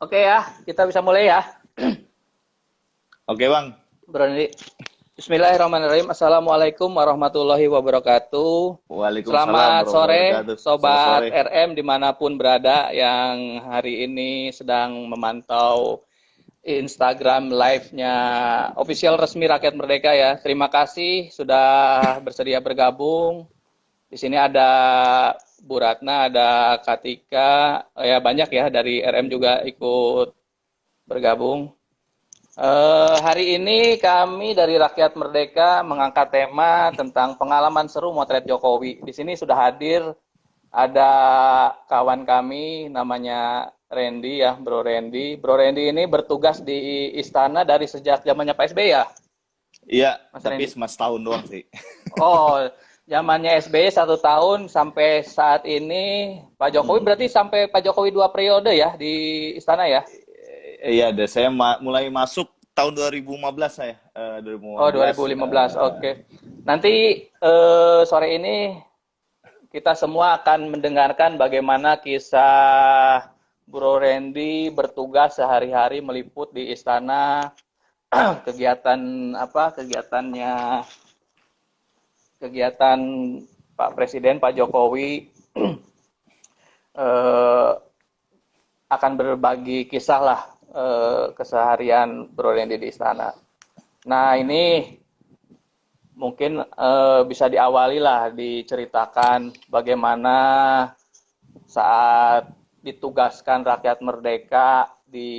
Oke ya, kita bisa mulai ya. Oke bang, Bro Nindi. Bismillahirrahmanirrahim. Assalamualaikum warahmatullahi wabarakatuh. waalaikumsalam Selamat warahmatullahi sore, wabarakatuh. Selamat Sobat sore. RM dimanapun berada yang hari ini sedang memantau Instagram live-nya official resmi Rakyat Merdeka ya. Terima kasih sudah bersedia bergabung. Di sini ada Bu Ratna, ada Katika, ya banyak ya dari RM juga ikut bergabung. Hari ini kami dari Rakyat Merdeka mengangkat tema tentang pengalaman seru motret Jokowi. Di sini sudah hadir ada kawan kami namanya Randy ya, Bro Randy. Bro Randy ini bertugas di istana dari sejak zamannya Pak SBY ya, Iya, Mas tapi Randy. cuma setahun doang sih. Oh, zamannya SBY 1 tahun sampai saat ini Pak Jokowi Mm-mm. berarti sampai Pak Jokowi 2 periode ya di istana ya. Iya, deh saya mulai masuk tahun 2015 saya. Oh, 2015. 2015. Oke. Nanti sore ini kita semua akan mendengarkan bagaimana kisah Bro Randy bertugas sehari-hari meliput di istana, kegiatan apa? Kegiatan Pak Presiden Pak Jokowi eh, akan berbagi kisah lah keseharian Bro Randy di istana. Nah, ini mungkin bisa diawali lah diceritakan bagaimana saat ditugaskan Rakyat Merdeka di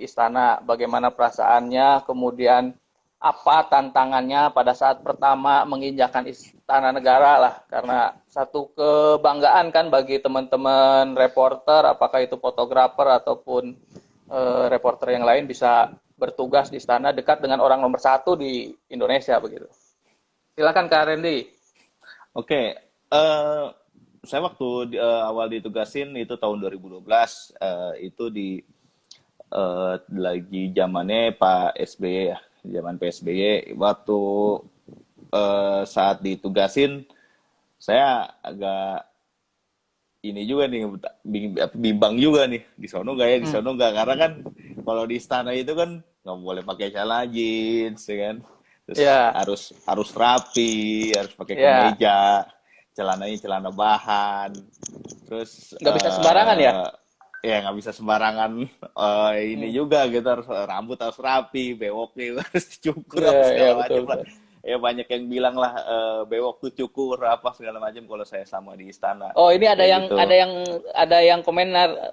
istana, bagaimana perasaannya, kemudian apa tantangannya pada saat pertama menginjakan istana negara lah, karena satu kebanggaan kan bagi teman-teman reporter, apakah itu fotografer ataupun reporter yang lain bisa bertugas di istana dekat dengan orang nomor satu di Indonesia begitu. Silakan Kak Randy. Oke, saya waktu awal ditugasin itu tahun 2012, itu di lagi zamannya Pak SBY ya, zaman PSBY. Waktu saat ditugasin, saya agak ini juga nih bimbang juga nih di sono gak ya di Hmm. sono gak karena kan kalau di istana itu kan nggak boleh pakai celana jeans ya kan, terus Ya, harus rapi, harus pakai ya, kemeja, celananya celana bahan, terus nggak bisa sembarangan ya. ya nggak bisa sembarangan. Ini Hmm. juga gitu, harus rambut harus rapi, bewoknya harus dicukur Ya, apa ya segala betul macam lah. betul. Ya banyak yang bilang lah, bewok tuh cukur apa segala macam kalau saya sama di istana Oh, ini ada kayak yang gitu. ada yang ada yang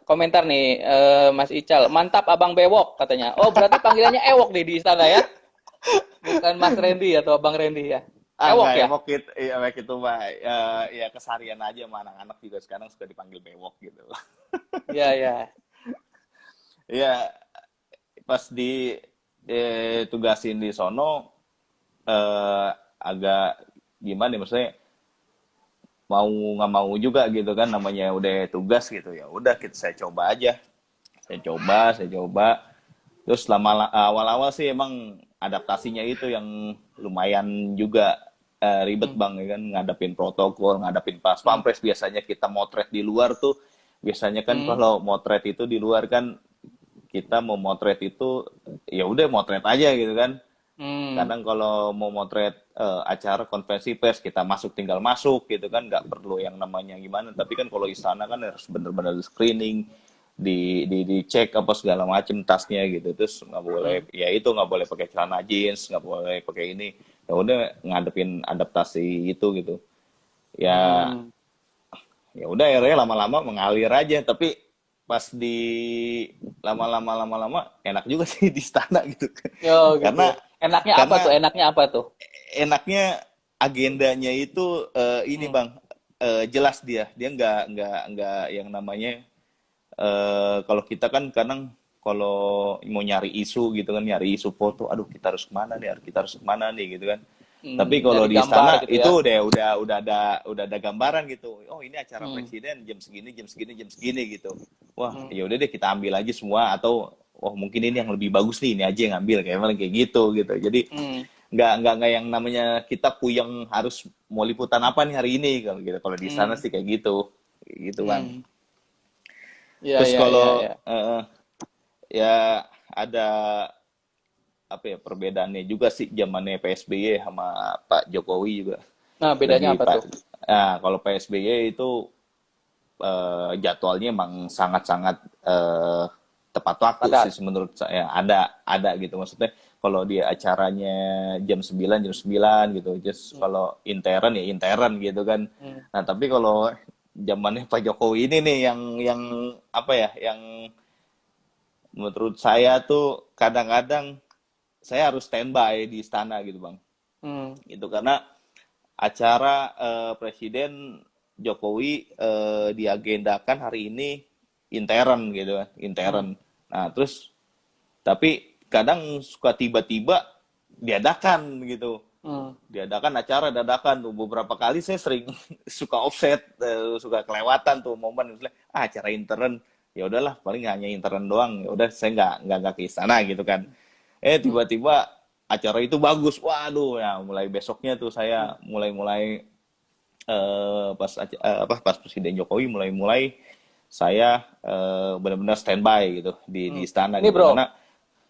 komentar nih, Mas Ical. Mantap Abang Bewok katanya. Oh, berarti panggilannya Ewok nih di istana ya, bukan Mas Randy atau Abang Randy ya. Ah Ewok nggak ya. emok itu, ya emok itu mah ya keseharian aja sama anak-anak juga sekarang suka dipanggil bewok gitu. Ya, ya. Ya pas tugasin di sono, agak gimana ya, maksudnya mau nggak mau juga gitu kan, namanya udah tugas gitu, ya udah saya coba aja, saya coba terus awal-awal sih emang adaptasinya itu yang lumayan juga ribet Hmm. bang ya kan, ngadepin protokol, ngadepin pas Hmm. pampres. Biasanya kita motret di luar tuh, biasanya kan Hmm. kalau motret itu di luar kan kita mau motret itu ya udah motret aja gitu kan. Hmm. Kadang kalau mau motret acara konferensi pers, kita tinggal masuk gitu kan, nggak perlu yang namanya gimana. Tapi kan kalau istana kan harus bener-bener screening, dicek apa segala macem tasnya gitu. Terus nggak boleh, Hmm. ya itu nggak boleh pakai celana jeans, nggak boleh pakai ini. Ya udah ngadepin adaptasi itu gitu. Ya Hmm. ya udah akhirnya lama-lama mengalir aja. Tapi pas di lama-lama enak juga sih di istana gitu. Oh, gitu. karena Enaknya apa tuh? karena Enaknya apa tuh? enaknya agendanya itu ini Hmm. bang, jelas. Dia nggak yang namanya, kalau kita kan kadang kalau mau nyari isu gitu kan, nyari isu foto, aduh kita harus kemana nih gitu kan. Hmm. Tapi kalau Nyari di gambar istana gitu ya. itu udah ada gambaran gitu. Oh ini acara Hmm. presiden jam segini gitu. Wah Hmm. ya udah deh, kita ambil aja semua, atau oh mungkin ini yang lebih bagus nih, ini aja yang ambil, kayak gitu. Jadi Hmm. nggak yang namanya kita puyeng harus mau liputan apa nih hari ini, kalau gitu. Kalau di sana Hmm. sih kayak gitu bang. Hmm. Ya, Terus ya, ya, kalau ya. ya ada apa ya perbedaannya juga sih zamannya PSBY sama Pak Jokowi juga. Nah, bedanya Lebih apa Pak. tuh? Nah, kalau PSBY itu jadwalnya emang sangat-sangat tepat waktu sih Padat. menurut saya. Ada gitu maksudnya kalau dia acaranya jam 9 gitu. Just Hmm. kalau intern ya intern gitu kan. Hmm. Nah, tapi kalau zamannya Pak Jokowi ini nih yang apa ya yang menurut saya tuh kadang-kadang saya harus standby di istana gitu bang Hmm. gitu karena acara Presiden Jokowi diagendakan hari ini intern gitu kan Hmm. intern nah terus tapi kadang suka tiba-tiba diadakan gitu Hmm. diadakan acara dadakan tuh beberapa kali saya sering suka offset suka kelewatan tuh momen misalnya acara intern ya udahlah paling hanya intern doang ya udah saya nggak ke istana gitu kan Hmm. tiba-tiba acara itu bagus waduh ya mulai besoknya tuh Hmm. saya mulai pas Presiden Jokowi mulai saya benar-benar standby gitu di Hmm. istana Ini gitu bro, karena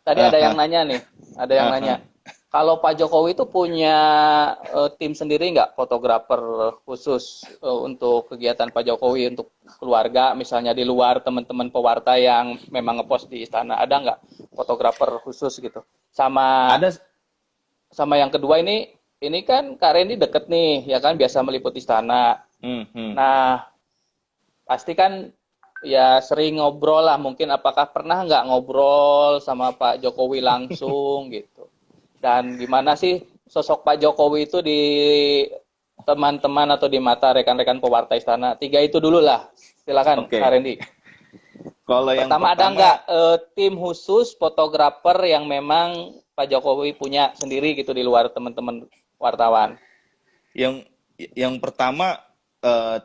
tadi uh, ada uh, yang nanya nih, ada yang uh, nanya. Kalau Pak Jokowi itu punya tim sendiri nggak, fotografer khusus untuk kegiatan Pak Jokowi untuk keluarga, misalnya di luar teman-teman pewarta yang memang ngepost di istana, ada nggak fotografer khusus gitu? Sama ada sama yang kedua ini kan Kak Randy deket nih, ya kan biasa meliput istana. hmm, hmm. Nah, pasti kan ya sering ngobrol lah, mungkin apakah pernah nggak ngobrol sama Pak Jokowi langsung gitu. Dan gimana sih sosok Pak Jokowi itu di teman-teman atau di mata rekan-rekan pewarta istana? Tiga itu dulu lah, silakan Kak Oke. Randy. Kalau yang Pertama, ada nggak pertama tim khusus fotografer yang memang Pak Jokowi punya sendiri gitu di luar teman-teman wartawan? yang yang pertama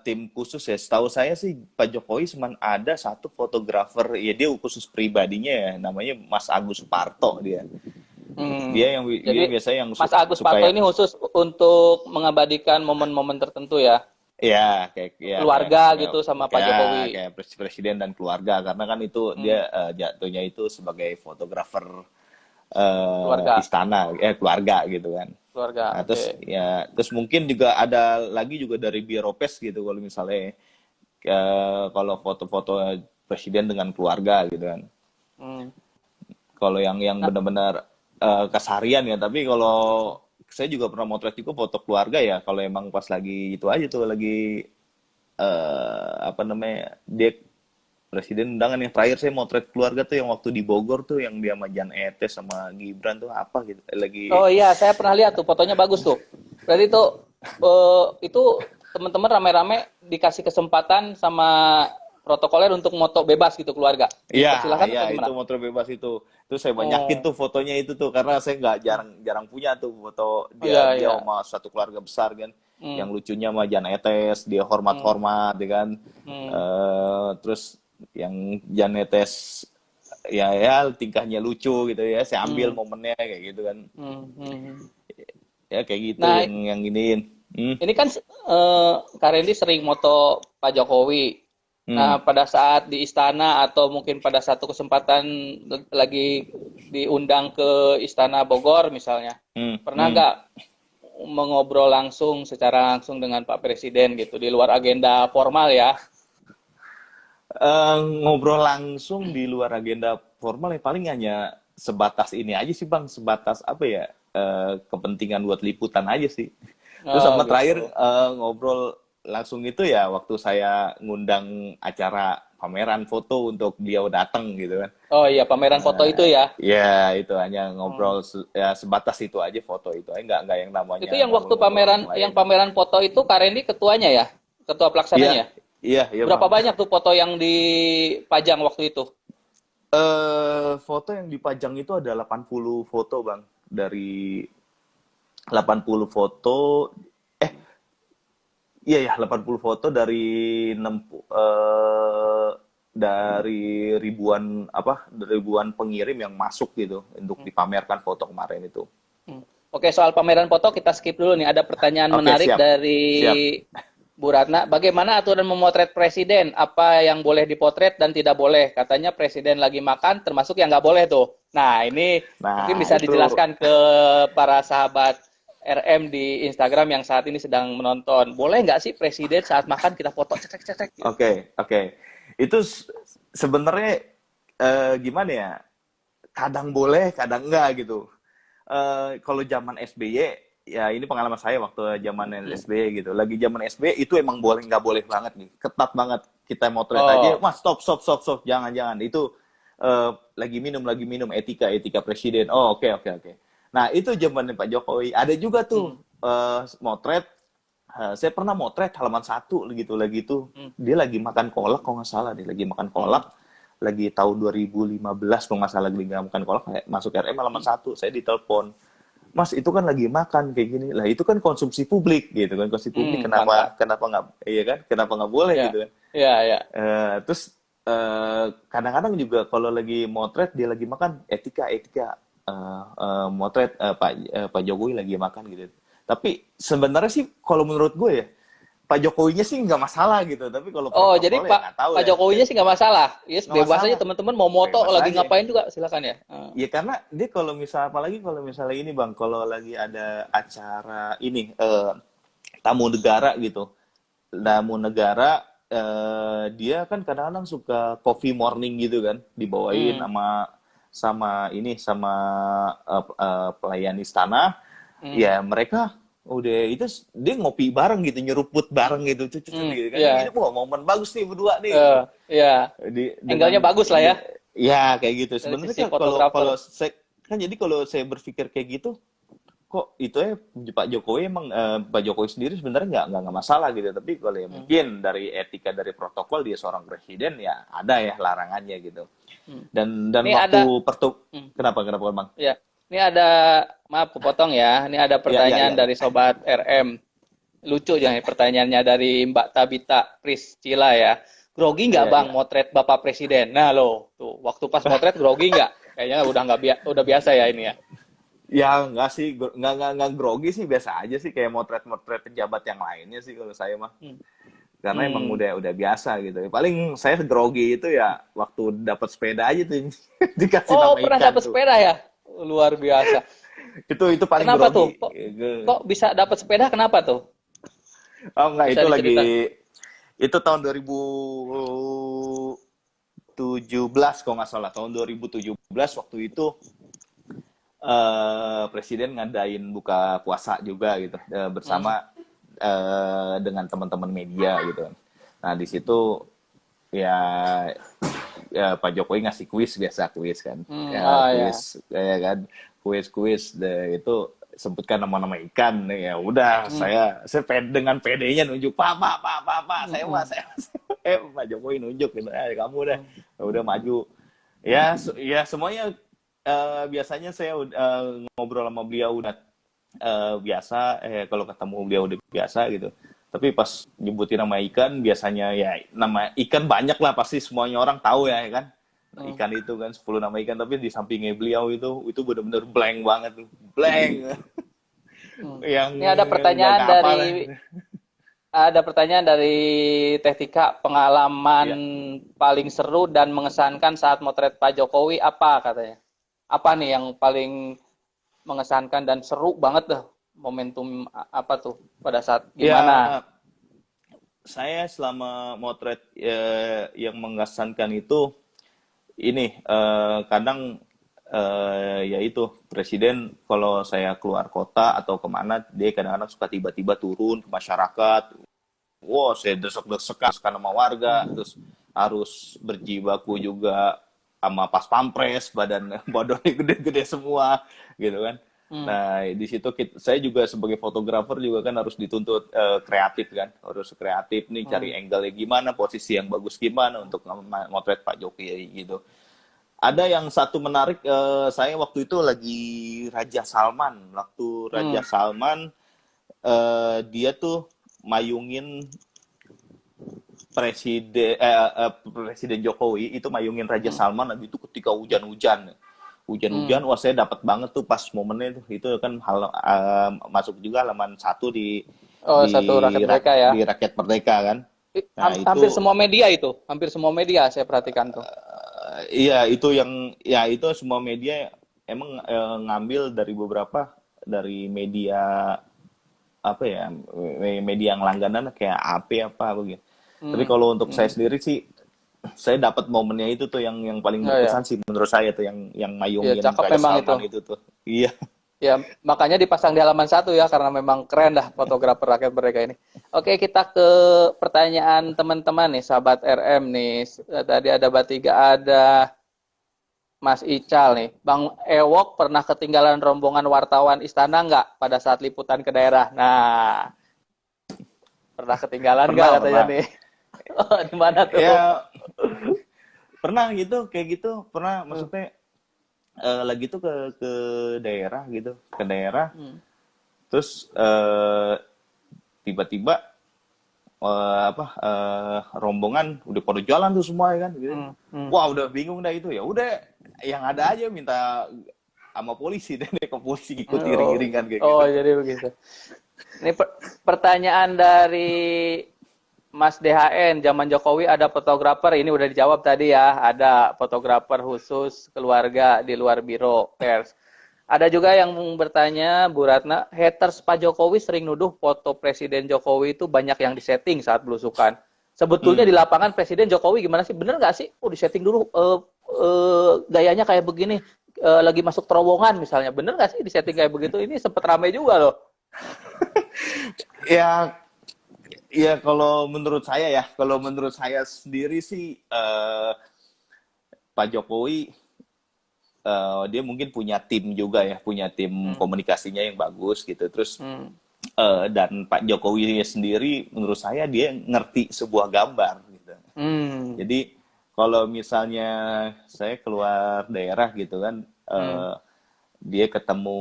tim khusus ya setahu saya sih Pak Jokowi cuma ada satu fotografer ya dia khusus pribadinya ya namanya Mas Agus Suparto Hmm. dia Jadi biasanya yang Mas Agus suka Parto yang ini khusus untuk mengabadikan momen-momen tertentu ya, kayak keluarga misalnya gitu sama Pak Jokowi. kayak presiden dan keluarga karena kan itu dia Hmm. jatuhnya itu sebagai fotografer Keluarga, istana keluarga gitu kan. keluarga. Nah, Oke. terus mungkin juga ada lagi juga dari Biropes gitu kalau misalnya kalau foto-foto presiden dengan keluarga gitu kan. Hmm. Kalau yang Nah, benar-benar keseharian ya, tapi kalau saya juga pernah motret juga foto keluarga ya, kalau emang pas lagi itu aja tuh lagi apa namanya dia presiden undangan yang terakhir saya motret keluarga tuh yang waktu di Bogor tuh yang dia sama Jan Etes sama Gibran tuh apa gitu lagi oh iya, saya pernah lihat tuh fotonya bagus tuh. Berarti itu teman-teman rame-rame dikasih kesempatan sama protokoler untuk moto bebas gitu keluarga. iya, Dipersilahkan iya atau itu gimana? motor bebas itu. Itu saya banyakin Oh, tuh fotonya itu tuh karena saya nggak jarang jarang punya tuh foto oh iya dia iya. sama satu keluarga besar kan. Hmm. Yang lucunya sama Jan Etes, dia Hmm. hormat-hormat ya kan. Hmm. Terus yang Jan Etes ya tingkahnya lucu gitu ya. Saya ambil Hmm. momennya kayak gitu kan. Hmm. Hmm. Ya kayak gitu Nah, yang iniin. Hmm, ini kan Kak Randy sering moto Pak Jokowi. hmm, Nah, pada saat di istana atau mungkin pada satu kesempatan lagi diundang ke Istana Bogor misalnya, hmm, pernah hmm. nggak mengobrol langsung secara langsung dengan Pak Presiden gitu di luar agenda formal ya? Ngobrol langsung di luar agenda formal ya paling hanya sebatas ini aja sih Bang, sebatas apa ya kepentingan buat liputan aja sih. Terus Oh sama gitu. terakhir ngobrol langsung itu ya waktu saya ngundang acara pameran foto untuk beliau datang gitu kan. Oh iya, pameran foto itu ya. Ya itu hanya Hmm. ngobrol ya sebatas itu aja foto itu aja nggak yang Itu namanya yang waktu ngobrol-ngobrol yang yang lain. pameran foto itu Kak Randy ketuanya ya? Ketua Iya, pelaksananya ya? iya Berapa Bang. banyak tuh foto yang dipajang waktu itu? Foto yang dipajang itu ada 80 foto, Bang. Dari 80 foto, eh, iya ya, 80 foto dari dari ribuan pengirim yang masuk gitu untuk dipamerkan foto kemarin itu. Hmm. Oke, soal pameran foto kita skip dulu nih. Ada pertanyaan Oke, menarik siap. dari Siap. Bu Ratna, bagaimana aturan memotret presiden? Apa yang boleh dipotret dan tidak boleh? Katanya presiden lagi makan, termasuk yang nggak boleh tuh. Nah, ini mungkin Nah, bisa itu dijelaskan ke para sahabat RM di Instagram yang saat ini sedang menonton. Boleh nggak sih presiden saat makan kita foto cekrek-cekrek gitu? oke, oke. Itu sebenarnya gimana ya? Kadang boleh, kadang enggak gitu. Kalau zaman SBY, ya ini pengalaman saya waktu zaman Hmm. SBY gitu. Lagi zaman SBY itu emang boleh nggak boleh banget nih, ketat banget. Kita motret aja, Oh, mas stop stop stop stop, jangan jangan. Itu lagi minum etika etika presiden. Oh oke oke oke. Nah itu zaman Pak Jokowi. Ada juga tuh hmm, motret. Saya pernah motret halaman 1 gitu lagi tuh. hmm, Dia lagi makan kolak kalau nggak salah, dia lagi makan hmm, kolak lagi tahun 2015 kalau nggak salah lagi makan kolak masuk RM hmm, halaman 1 saya ditelepon, Mas itu kan lagi makan kayak gini lah, itu kan konsumsi publik gitu kan, konsumsi publik, kenapa mantap. kenapa nggak, iya kan, kenapa nggak boleh Ya, gitu kan. ya, ya. Terus kadang-kadang juga kalau lagi motret dia lagi makan, etika etika motret Pak Jokowi lagi makan gitu, tapi sebenarnya sih kalau menurut gue ya Pak Jokowinya sih nggak masalah gitu, tapi kalau Oh, jadi protokol ya nggak tahu Pak ya. Jokowinya sih nggak masalah. Yes, Nggak bebas aja masalah, teman-teman mau moto bebas lagi aja. ngapain juga silakan ya. Ya karena dia kalau misal, apalagi kalau misalnya ini bang, kalau lagi ada acara ini tamu negara gitu, Hmm, tamu negara dia kan kadang-kadang suka coffee morning gitu kan, dibawain hmm, sama sama ini sama pelayan istana, hmm, ya mereka udah itu dia ngopi bareng gitu, nyeruput bareng gitu, cucu-cucu gitu kan, ini ya, wah momen bagus nih berdua nih ya. Angle-nya dengan bagus lah ya ya kayak gitu dari sebenarnya. sisi Kan kalau fotografer. kalau saya kan, jadi kalau saya berpikir kayak gitu, kok itu ya Pak Jokowi emang Pak Jokowi sendiri sebenarnya nggak masalah gitu, tapi kalau ya Hmm, mungkin dari etika dari protokol dia seorang presiden ya ada ya larangannya gitu. hmm. Dan Ini waktu ada, kenapa kenapa bang? ya. Ini ada, maaf kepotong ya. Ini ada Ya ya pertanyaan ya ya. dari sobat RM. Lucu ya pertanyaannya dari Mbak Tabita Priscila ya. Grogi nggak Ya bang ya. motret Bapak Presiden? Nah lo, tuh waktu pas motret grogi nggak? Kayaknya udah nggak udah biasa ya ini ya. Ya nggak sih, nggak grogi sih, biasa aja sih, kayak motret-motret pejabat yang lainnya sih kalau saya mah. Hmm. Karena emang Hmm. udah biasa gitu. Paling saya grogi itu ya waktu dapat sepeda aja tuh dikasih Oh, nama pernah ikan dapat tuh. sepeda ya? Luar biasa. Itu paling Kenapa tuh? grogi. Kok bisa dapat sepeda? Kenapa tuh? Oh enggak, Bisa itu lagi diceritakan? itu tahun 2017 kalau nggak salah, tahun 2017 waktu itu presiden ngadain buka puasa juga gitu, Hmm. bersama dengan teman-teman media gitu. Nah di situ ya, Pak Jokowi ngasih kuis, biasa kuis kan, Hmm. ya Ah ya. kuis ya kan, kuis itu sebutkan nama-nama ikan, ya udah Hmm. saya dengan PD-nya nunjuk, pak saya Hmm. Pak Jokowi nunjuk gitu, kamu udah, Hmm. udah maju ya, ya semuanya biasanya saya ngobrol sama beliau udah biasa, kalau ketemu beliau udah biasa gitu. Tapi pas nyebutin nama ikan, biasanya ya nama ikan banyak lah, pasti semuanya orang tahu ya kan. Nah, Hmm. ikan itu kan 10 nama ikan, tapi di sampingnya beliau itu benar-benar blank banget tuh. Blank. Hmm. Yang Ini ada pertanyaan nggak apa lah. Teh Tika, pengalaman Ya. paling seru dan mengesankan saat motret Pak Jokowi apa katanya? Apa nih yang paling mengesankan dan seru banget tuh momentum apa tuh pada saat gimana? Ya, saya selama motret yang mengesankan itu ini kadang ya itu presiden kalau saya keluar kota atau kemana, dia kadang-kadang suka tiba-tiba turun ke masyarakat. Wow, saya desek-desekan sama warga, Hmm. terus harus berjibaku juga sama pas pampres, badannya gede-gede semua gitu kan. Hmm. Nah di situ saya juga sebagai fotografer juga kan harus dituntut kreatif kan, harus kreatif nih, cari Hmm. angle gimana, posisi yang bagus gimana untuk motret Pak Jokowi gitu. Ada yang satu menarik, saya waktu itu lagi Raja Salman. Waktu Raja Hmm. Salman, dia tuh mayungin Presiden Jokowi itu mayungin Raja Hmm. Salman lagi itu ketika hujan-hujan. Hmm. Hujan-hujan, wah saya dapat banget tuh pas momennya itu kan masuk juga halaman 1 di Oh, satu rakyat mereka ya. di Rakyat Merdeka kan. Nah, Hampir itu semua media itu, hampir semua media saya perhatikan tuh. iya itu yang ya itu semua media emang ngambil dari beberapa dari media apa ya media yang langganan kayak AP apa begitu. Tapi Hmm. kalau untuk saya Hmm. sendiri sih saya dapat momennya itu tuh yang paling Oh ya, berkesan sih menurut saya tuh yang ya mayungin cakep Raja memang itu. Salman itu tuh. Iya. Ya, makanya dipasang di halaman satu ya, karena memang keren dah fotografer rakyat mereka ini. Oke, kita ke pertanyaan teman-teman nih, sahabat RM nih. Tadi ada Batiga, ada Mas Ical nih. Bang Ewok pernah ketinggalan rombongan wartawan istana nggak pada saat liputan ke daerah? Nah, pernah ketinggalan nggak Pernah, katanya pernah. nih? Oh, di mana tuh? Ya, pernah gitu, kayak gitu. Pernah maksudnya lagi tuh ke daerah gitu, ke daerah Hmm. terus tiba-tiba rombongan udah pada jalan tuh semua ya kan gitu. Hmm. Hmm. Wah, udah bingung dah itu. Ya udah yang ada aja minta sama polisi deh ke polisi ikut Oh, iring-iring kan kayak oh gitu. jadi begitu. Ini pertanyaan dari Mas DHN, zaman Jokowi ada fotografer, ini udah dijawab tadi ya, ada fotografer khusus keluarga di luar biro pers. Ada juga yang bertanya, Bu Ratna, haters Pak Jokowi sering nuduh foto Presiden Jokowi itu banyak yang disetting saat belusukan. Sebetulnya di Hmm. lapangan Presiden Jokowi gimana sih? Bener nggak sih? Oh, disetting dulu, gayanya kayak begini, lagi masuk terowongan misalnya. Bener nggak sih disetting kayak begitu? Ini sempat ramai juga loh. Ya, ya kalau menurut saya sendiri sih Pak Jokowi dia mungkin punya tim juga ya, punya tim Hmm. komunikasinya yang bagus gitu. Terus Hmm. dan Pak Jokowi sendiri menurut saya dia ngerti sebuah gambar gitu. Hmm. Jadi kalau misalnya saya keluar daerah gitu kan, Hmm. dia ketemu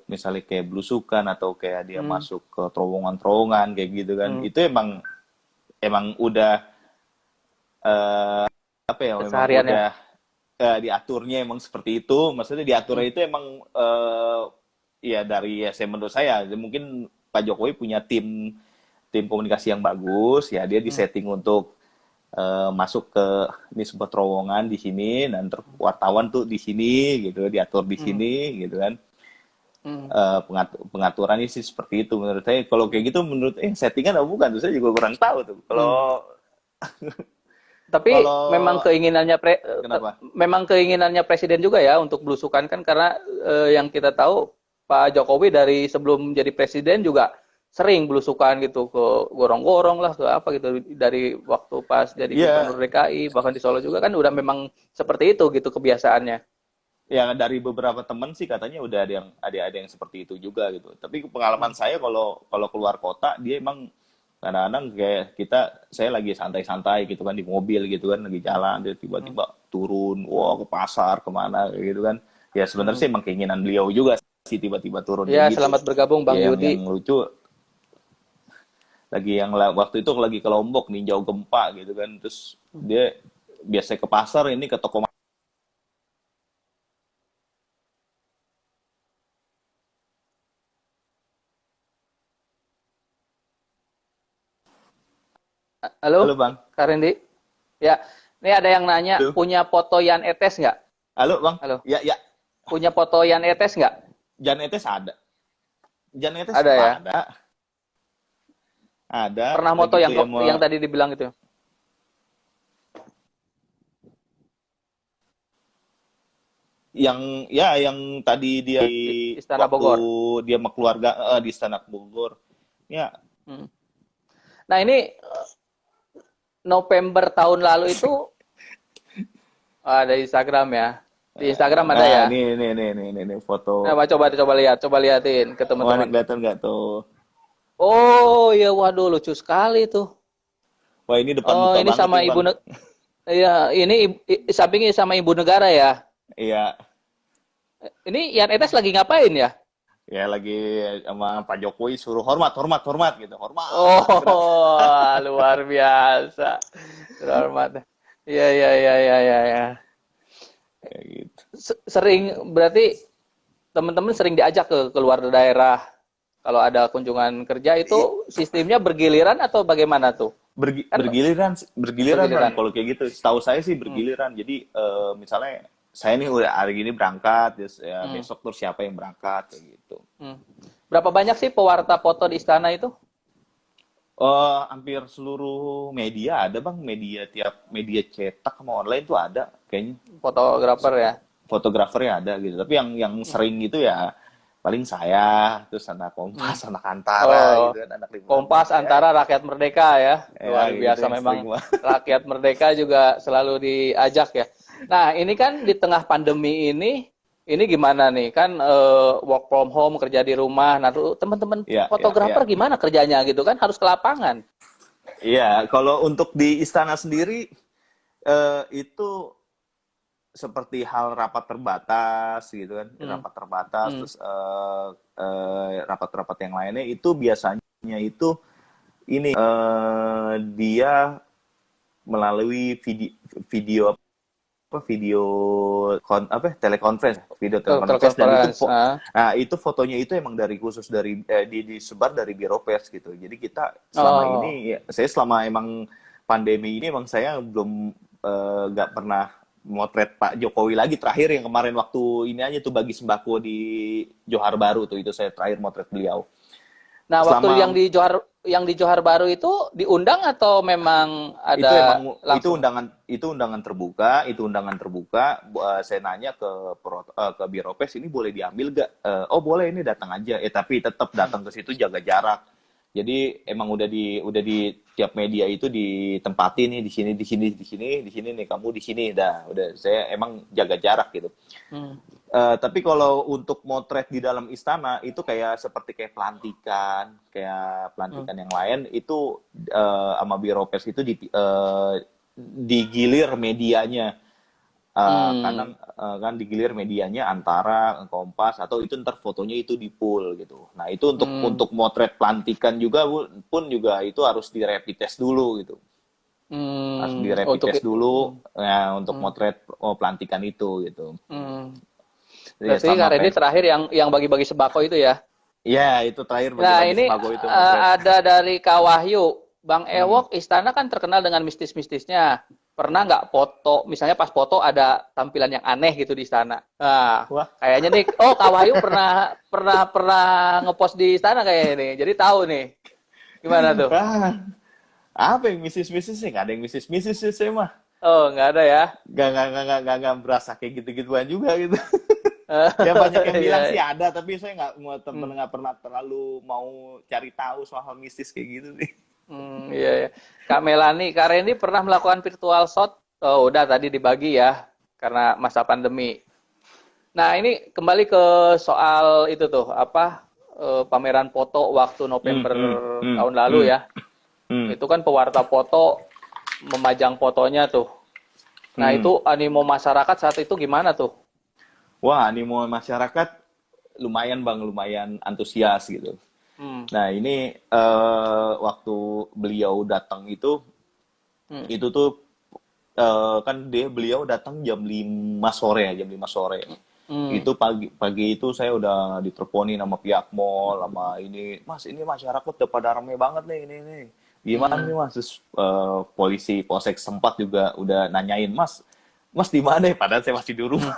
misalnya kayak belusukan atau kayak dia Hmm. masuk ke terowongan-terowongan kayak gitu kan, Hmm. itu emang emang udah apa ya, memang Kesehariannya. udah diaturnya emang seperti itu. Maksudnya Hmm. diaturnya itu emang ya dari ya saya menurut saya mungkin Pak Jokowi punya tim tim komunikasi yang bagus ya dia Hmm. disetting untuk masuk ke ini sebuah terowongan di sini dan wartawan tuh di sini gitu diatur di Hmm. sini gitu kan. Hmm. Pengaturannya sih seperti itu menurut saya. Kalau kayak gitu menurut settingan atau bukan tuh saya juga kurang tahu tuh. Kalau Hmm. Tapi kalau kenapa? memang keinginannya presiden juga ya untuk belusukan kan, karena yang kita tahu Pak Jokowi dari sebelum jadi presiden juga sering belusukan gitu ke gorong-gorong lah, ke apa gitu, dari waktu pas jadi Iya, gubernur DKI bahkan di Solo juga kan udah memang seperti itu gitu kebiasaannya. ya dari beberapa teman sih katanya udah ada yang seperti itu juga gitu. Tapi pengalaman Hmm. saya kalau keluar kota dia emang kadang-kadang kayak saya lagi santai-santai gitu kan di mobil gitu kan lagi jalan dia Hmm. tiba-tiba turun wah ke pasar kemana kayak gitu kan. Ya sebenarnya Hmm. sih emang keinginan beliau juga sih tiba-tiba turun Ya, kayak gitu. selamat bergabung Bang Ya Yudi. yang lucu lagi waktu itu lagi ke Lombok ninjau gempa gitu kan terus dia biasa ke pasar ini ke toko. Halo, Halo Bang. Kak Rendi. Ya, ini ada yang nanya, Halo. punya foto Yan Etes nggak? Halo Bang. Halo, Ya ya. punya foto Yan Etes nggak? Jan Etes ada. Jan Etes Ada ya. ada. Ada Pernah moto lagi yang tuh yang yang tadi dibilang itu. yang tadi dia Di Istana waktu Bogor. dia sama keluarga di Istana Bogor. Ya, Hmm. Nah, ini November tahun lalu itu ada Instagram ya. Di Instagram ada nah ya. ini Nah, foto. coba lihat, coba liatin ke Wah, ini teman-teman. kelihatan nggak tuh? Oh, iya, waduh, lucu sekali tuh. Wah, ini depan Oh, muka ini banget sama nih Bang. Iya, ini sampingnya sama ibu negara ya. Iya, Ini Yan Etes lagi ngapain ya? ya lagi sama Pak Jokowi suruh hormat, hormat, hormat gitu. Hormat. Gerak. Oh, luar biasa. Terhormat. Iya, iya, iya, iya, iya, iya. Kayak gitu. Sering berarti teman-teman sering diajak ke keluar daerah. Kalau ada kunjungan kerja itu sistemnya bergiliran atau bagaimana tuh? Kan Bergiliran bang. bergiliran. Kalau kayak gitu, setahu saya sih Hmm, bergiliran. Jadi misalnya saya nih udah hari ini berangkat, terus ya hmm, besok terus siapa yang berangkat kayak gitu. hmm. Berapa banyak sih pewarta foto di istana itu? Hampir seluruh media ada bang, tiap media cetak sama online tuh ada kayaknya. Fotografer ya. Fotografernya ada gitu. Tapi yang Hmm, sering itu ya paling saya, terus anak hmm. Kompas, anak Antara Oh, gitu kan, anak 556 Kompas ya. antara Rakyat Merdeka ya. Ya Luar gitu biasa yang sering memang banget. Rakyat Merdeka juga selalu diajak ya. Nah, ini kan di tengah pandemi ini gimana nih? Kan work from home, kerja di rumah. Nah, tuh teman-teman Iya, iya, iya. fotografer gimana kerjanya gitu kan? Harus ke lapangan. Iya, kalau untuk di istana sendiri itu seperti hal rapat terbatas gitu kan, Hmm, rapat terbatas, hmm, terus rapat-rapat yang lainnya itu biasanya itu ini dia melalui video video telekonferensi, video telekonferensi, dan itu telekonferensi. Ah. nah itu fotonya itu emang dari khusus dari disebar dari Biro Pers gitu. Jadi kita selama Oh. ini saya selama emang pandemi ini emang saya belum nggak pernah motret Pak Jokowi lagi. Terakhir yang kemarin waktu ini aja tuh bagi sembako di Johar Baru tuh, itu saya terakhir motret beliau. Nah, waktu Selama yang di Johar Baru itu diundang atau memang itu ada emang langsung? itu undangan terbuka. Saya nanya ke Biro Pes, ini boleh diambil gak? Oh boleh, ini datang aja. Tapi tetap Hmm. datang ke situ jaga jarak. Jadi emang udah di tiap media itu ditempati nih, di sini nih kamu, di sini dah. Udah saya emang jaga jarak gitu. Hmm. Tapi kalau untuk motret di dalam istana itu seperti kayak Hmm. pelantikan yang lain itu sama Biro Pers itu digilir medianya. Hmm. Kadang kan digilir medianya antara Kompas atau itu ntar fotonya itu di pool gitu. Nah itu untuk Hmm. motret pelantikan juga pun juga itu harus di rapid test dulu gitu. Harus di Hmm. rapid Untuk test dulu ya, untuk hmm. motret pelantikan itu gitu. Hmm. Ya Berarti Kak sama Randy kayak. terakhir yang bagi-bagi sembako itu ya. Iya, itu terakhir Nah, bagi-bagi ini sembako itu motret. ada dari Kak Wahyu. Bang Hmm. Ewok, istana kan terkenal dengan mistis-mistisnya. Pernah nggak foto, misalnya pas foto ada tampilan yang aneh gitu di istana. Nah, Wah, kayaknya nih, oh Kak Wahyu pernah pernah pernah ngepost di istana kayaknya nih. Jadi tahu nih, gimana tuh? ah, apa yang misis-misis sih? Nggak ada yang misis-misis sih saya mah. Oh, nggak ada ya? Nggak berasa kayak gitu-gituan juga gitu. Ya banyak yang bilang sih Iya. ada, tapi saya Hmm. nggak pernah terlalu mau cari tahu soal mistis kayak gitu nih. Iya, iya. Kak Melani, Kak Randy pernah melakukan virtual shot? Oh, udah tadi dibagi ya, karena masa pandemi. Nah, ini kembali ke soal itu tuh, apa pameran foto waktu Hmm, November hmm, hmm, tahun lalu hmm, ya. hmm, Itu kan pewarta foto memajang fotonya tuh. Nah, hmm. itu animo masyarakat saat itu gimana tuh? Wah, animo masyarakat lumayan bang, lumayan antusias gitu. Hmm, Nah ini waktu beliau datang hmm, itu tuh kan beliau datang jam 5 sore ya, jam 5 sore. hmm, Itu pagi itu saya udah diteleponin sama pihak mall, sama ini, Mas ini masyarakat udah pada rame banget nih ini. Gimana nih hmm, Mas? Terus polisi Polsek sempat juga udah nanyain, Mas di mana ya? Padahal saya masih di hmm, rumah.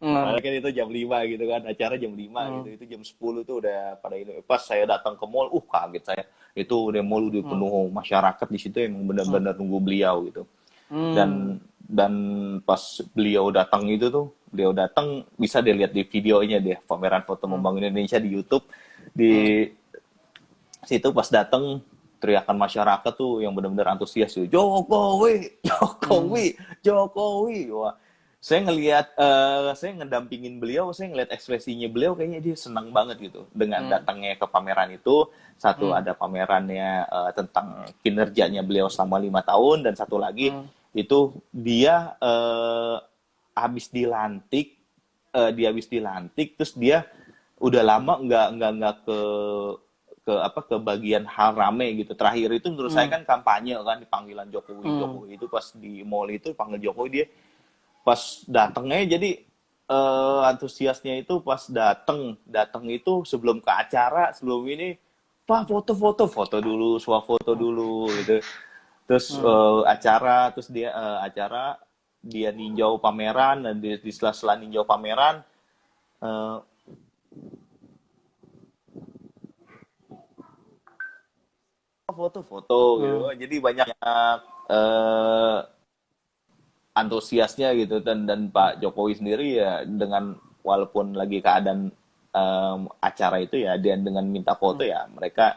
hmm, Padahal kan itu jam 5 gitu kan, acara jam 5 gitu. hmm, Itu jam 10 tuh udah pada ini. Pas saya datang ke mall, kaget saya. Itu udah mall udah hmm, penuh masyarakat di situ emang hmm, benar-benar nunggu beliau gitu. hmm, Dan pas beliau datang bisa dilihat di videonya deh, pameran foto hmm, membangun Indonesia di YouTube. hmm, Di situ pas datang teriakan masyarakat tuh yang benar-benar antusias tuh, Jokowi, hmm, Jokowi, Jokowi. Wah, saya ngedampingin beliau, saya ngeliat ekspresinya beliau kayaknya dia senang banget gitu dengan hmm, datangnya ke pameran itu. Satu hmm, ada pamerannya tentang kinerjanya beliau selama 5 tahun, dan satu lagi hmm, itu dia habis dilantik, terus dia udah lama nggak ke bagian hal rame gitu. Terakhir itu menurut saya hmm, kan kampanye kan, panggilan Jokowi hmm, Jokowi itu pas di mall itu panggil Jokowi, dia pas datangnya jadi antusiasnya itu pas datang itu sebelum ke acara, sebelum ini, Pak foto dulu, swafoto dulu gitu. Terus Hmm. acara dia ninjau pameran, dan di sela-sela ninjau pameran eh, foto-foto gitu. Hmm. Jadi banyak eh, antusiasnya gitu, dan Pak Jokowi sendiri ya dengan walaupun lagi keadaan acara itu ya dia dengan minta foto Hmm. ya mereka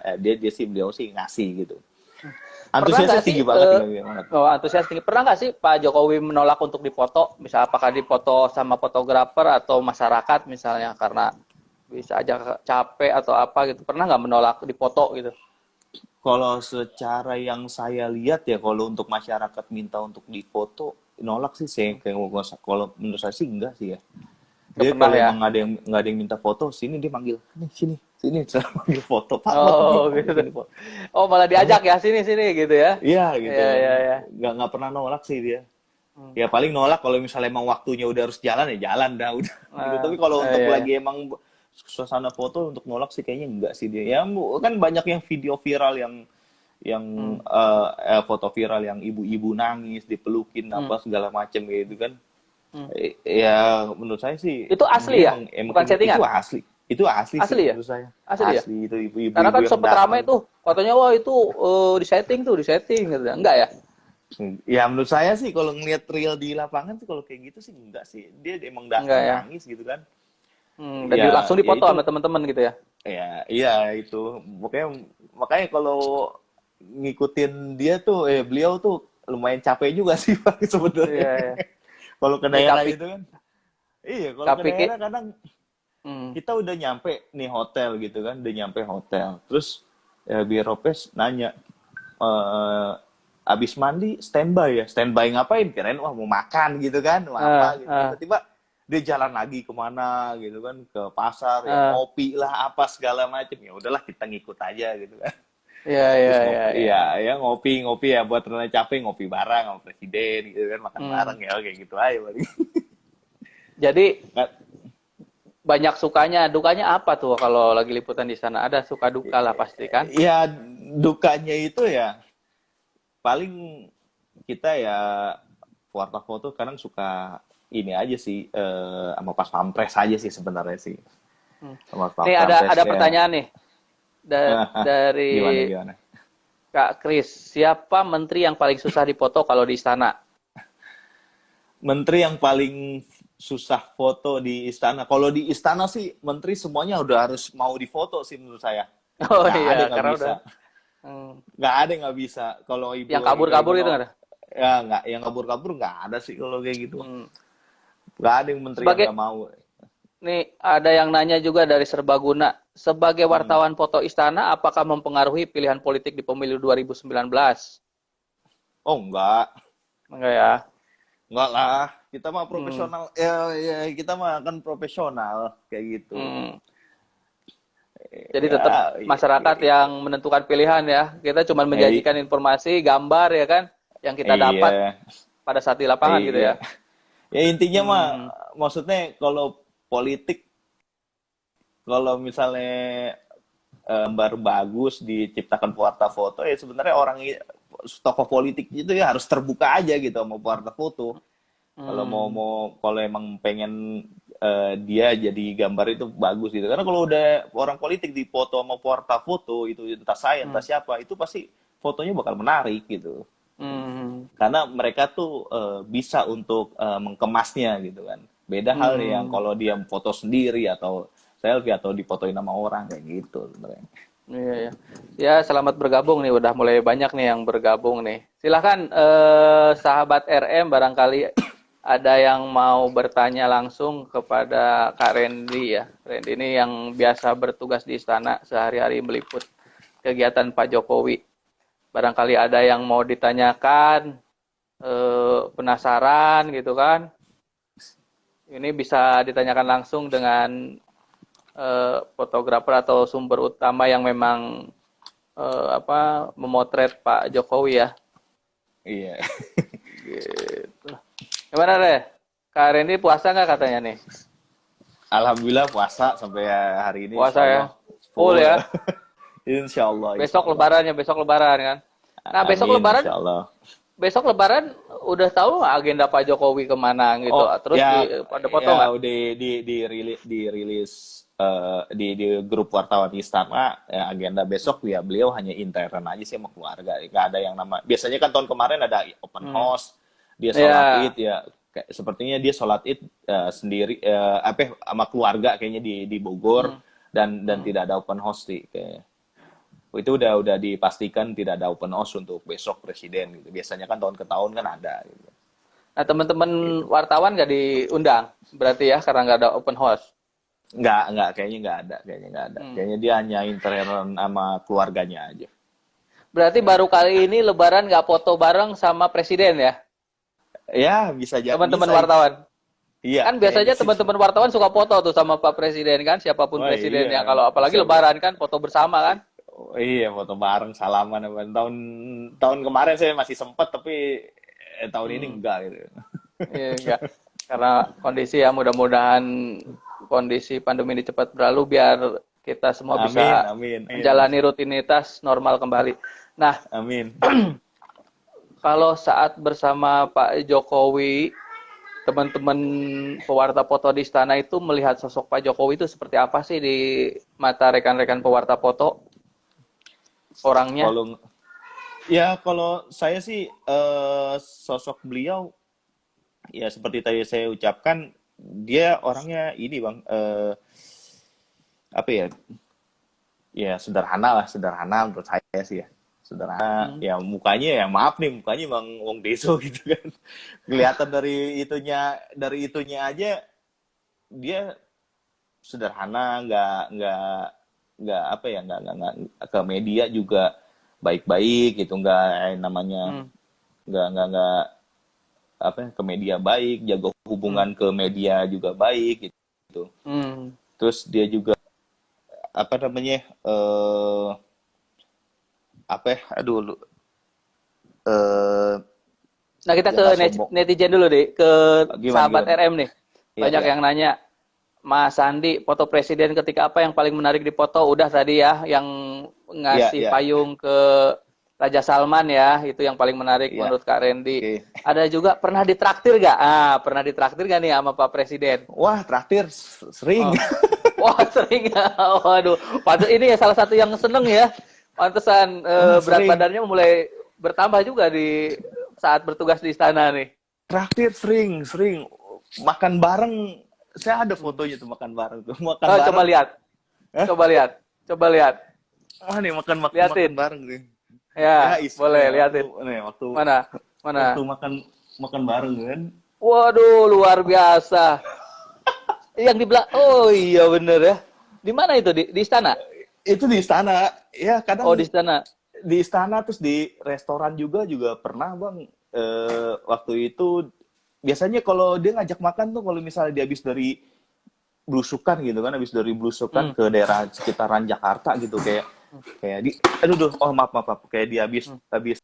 beliau sih ngasih gitu. Pernah Antusiasnya nggak sih tinggi banget, tinggi banget. antusias tinggi? Pernah nggak sih Pak Jokowi menolak untuk dipoto? Misal apakah dipoto sama fotografer atau masyarakat misalnya karena bisa aja capek atau apa gitu? Pernah nggak menolak dipoto gitu? Kalau secara yang saya lihat ya, kalau untuk masyarakat minta untuk difoto, nolak sih saya. Kalau menurut saya sih enggak sih ya. Nggak Dia pernah kalau ya? emang nggak ada yang minta foto, sini dia manggil, nih sini, sini, saya manggil foto, Pak foto nih, Oh foto gitu. sini foto. Oh malah Karena diajak ya sini sini gitu ya? iya gitu, Iya iya iya. nggak pernah nolak sih dia. Hmm. Ya paling nolak kalau misalnya emang waktunya udah harus jalan ya jalan dah udah gitu. Tapi kalau untuk Iya, iya. lagi emang suasana foto untuk nolak sih kayaknya enggak sih dia. Ya kan banyak yang video viral yang Hmm. foto viral yang ibu-ibu nangis dipelukin Hmm. apa segala macem gitu kan. Hmm. Ya menurut saya sih Itu dia asli ya? emang Bukan settingan? itu asli sih Asli ya? menurut saya, Asli ya? asli itu Karena ibu-ibu kan yang sempet ramai datang. tuh, katanya wah itu disetting tuh, disetting gitu. Enggak ya? Ya menurut saya sih kalau ngeliat real di lapangan sih kalau kayak gitu sih enggak sih, dia emang Enggak datang ya. nangis gitu kan. Dan Ya langsung ya dipoto itu, sama teman-teman gitu ya. iya itu makanya makanya kalau ngikutin dia tuh beliau tuh lumayan capek juga sih Pak sebenarnya. Iya ya. Kalau ke Nih daerah Kapik, gitu kan. Iya, kalau ke Kapik. daerah kadang Hmm. kita udah nyampe nih hotel gitu kan, udah nyampe hotel. Terus Biropes nanya, eh abis mandi standby ya? Standby ngapain? Kirain wah mau makan gitu kan, mau Ah, apa gitu. ah, Tiba-tiba dia jalan lagi kemana gitu kan, ke pasar ya ah. ngopi lah apa segala macem. Ya udahlah kita ngikut aja gitu kan. Iya iya Terus iya ngopi, iya. ya ngopi ya buat rela capek ngopi bareng sama presiden gitu kan, makan Hmm. bareng ya kayak gitu aja paling. Jadi Nggak- banyak sukanya, dukanya apa tuh kalau lagi liputan di sana? Ada suka duka lah pasti kan? Ya dukanya itu ya paling kita ya warta foto kadang suka ini aja sih sama pas pampres aja sih sebenarnya sih, Hmm. sama pas Nih pampres ada ya. pertanyaan nih Gimana dari gimana? Kak Kris. Siapa menteri yang paling susah dipoto kalau di istana? Menteri yang paling susah foto di istana. Kalau di istana sih menteri semuanya udah harus mau difoto sih menurut saya. Oh Nggak ada iya, yang nggak karena udah bisa. hmm, Nggak ada yang nggak bisa. Kalau yang ibu kabur-kabur no, gitu nggak ada? ya nggak, yang kabur-kabur nggak ada sih kalau kayak gitu. Hmm. Nggak ada yang menteri yang Sebagai nggak mau. nih ada yang nanya juga dari Serbaguna. Sebagai Hmm. wartawan foto istana, apakah mempengaruhi pilihan politik di pemilu 2019? Oh enggak. Enggak ya? Enggak lah. Kita mah Hmm. profesional. Ya, kita mah kan profesional kayak gitu. Hmm. Jadi tetap Ya, masyarakat yang menentukan pilihan ya. Kita cuma eh, menjanjikan informasi, gambar ya kan, yang kita dapat iya, pada saat di lapangan gitu iya. ya. Ya intinya mah Hmm. maksudnya kalau politik, kalau misalnya baru bagus diciptakan pewarta foto ya sebenarnya tokoh politik itu ya harus terbuka aja gitu sama pewarta foto. Kalau Hmm. kalau emang pengen dia jadi gambar itu bagus gitu. Karena kalau udah orang politik dipoto sama pewarta foto itu entah saya entah Hmm. siapa itu pasti fotonya bakal menarik gitu. Hmm. Karena mereka tuh bisa untuk mengkemasnya gitu kan. Beda hal yang Hmm. kalau dia foto sendiri atau selfie atau difotoin sama orang kayak gitu sebenarnya. Iya, ya. Ya, selamat bergabung nih. Udah mulai banyak nih yang bergabung nih. Silahkan sahabat RM barangkali ada yang mau bertanya langsung kepada Kak Randy ya. Randy ini yang biasa bertugas di istana sehari-hari meliput kegiatan Pak Jokowi. Barangkali ada yang mau ditanyakan, penasaran gitu kan. Ini bisa ditanyakan langsung dengan fotografer atau sumber utama yang memang memotret Pak Jokowi ya. Iya. Gitu. Gimana deh? Kak Randy puasa nggak katanya nih? Alhamdulillah puasa sampai hari ini, Puasa insya ya? Allah Full full. ya? Insya Allah, insya Besok Allah. lebarannya, besok lebaran kan? Nah, Amin, insya Allah. besok lebaran udah tahu nggak agenda Pak Jokowi kemana gitu? Oh Terus di ya, pada foto ya nggak? udah dirilis di grup wartawan istana, ya, agenda besok ya beliau hanya intern aja sih sama keluarga, nggak ada yang nama. Biasanya kan tahun kemarin ada open Hmm. house, dia sholat id Ya. ya, sepertinya dia sholat id sendiri apa sama keluarga kayaknya di Bogor, Hmm. dan Hmm. tidak ada open house sih kayak. Itu udah dipastikan tidak ada open house untuk besok presiden gitu. Biasanya kan tahun ke tahun kan ada gitu. Nah, teman-teman Gitu. wartawan nggak diundang, berarti ya, karena nggak ada open house. Kayaknya nggak ada, kayaknya nggak ada. Hmm. Kayaknya dia hanya intern sama keluarganya aja. Berarti baru kali ini Lebaran nggak foto bareng sama presiden ya, Ya, bisa aja, teman-teman bisa. wartawan. Iya, Kan kayaknya biasanya sih. teman-teman wartawan suka foto tuh sama Pak Presiden kan, siapapun Wah, presidennya. iya, Kalau apalagi bisa. Lebaran kan foto bersama kan. Oh, iya, foto bareng, salaman. Tahun tahun kemarin saya masih sempet, tapi tahun ini Hmm. enggak gitu. Iya, enggak. Karena kondisi ya, mudah-mudahan kondisi pandemi ini cepat berlalu biar kita semua Amin, bisa amin, amin, menjalani rutinitas normal kembali. Nah, amin. kalau saat bersama Pak Jokowi, teman-teman pewarta foto di istana itu melihat sosok Pak Jokowi itu seperti apa sih di mata rekan-rekan pewarta foto orangnya? Kalau kalau saya sih sosok beliau ya seperti tadi saya ucapkan, dia orangnya ini Bang, apa ya? Ya sederhana lah, sederhana menurut saya sih ya. Sederhana, Hmm. ya mukanya ya maaf nih, mukanya Bang Wong Deso gitu kan. Kelihatan dari itunya aja dia sederhana, nggak apa ya, nggak ke media juga baik-baik gitu, nggak namanya, Hmm. nggak apa ya, ke media baik, jaga Hmm. hubungan ke media juga baik gitu. Hmm. Terus dia juga apa namanya, apa ya, aduh eh Nah, kita ya ke nggak sombong. netizen dulu deh, ke Gimana sahabat gimana? RM nih. Iya Banyak iya. yang nanya, Mas Sandi, foto presiden ketika apa yang paling menarik di foto? Udah tadi ya, yang Iya ngasih iya payung ke Raja Salman ya, itu yang paling menarik iya. menurut Kak Randy. Oke. Ada juga pernah ditraktir gak? Ah, pernah ditraktir gak nih sama Pak Presiden? Wah, traktir sering. Oh. Wah, sering ya. Waduh, ini ya salah satu yang seneng ya. Pantesan Wah, berat sering. badannya mulai bertambah juga di saat bertugas di istana nih. Traktir sering, sering. Makan bareng. Saya ada Hmm. fotonya tuh makan bareng tuh. Makan Oh, coba bareng. lihat. Hah? Coba lihat. Coba lihat. Wah nih makan Liatin. bareng nih. Ya, Ya, boleh waktu liatin. nih waktu Mana? waktu Mana? makan bareng kan. Waduh, luar biasa. Yang di belakang. Oh iya bener ya. Di mana itu? Di istana? Itu di istana. Ya, Oh, di kadang istana. di istana terus di restoran juga pernah Bang. Waktu itu biasanya kalau dia ngajak makan tuh kalau misalnya dia habis dari belusukan gitu kan, habis dari belusukan Hmm. ke daerah sekitaran Jakarta gitu, kayak kayak di aduh oh maaf kayak dia habis Hmm. habis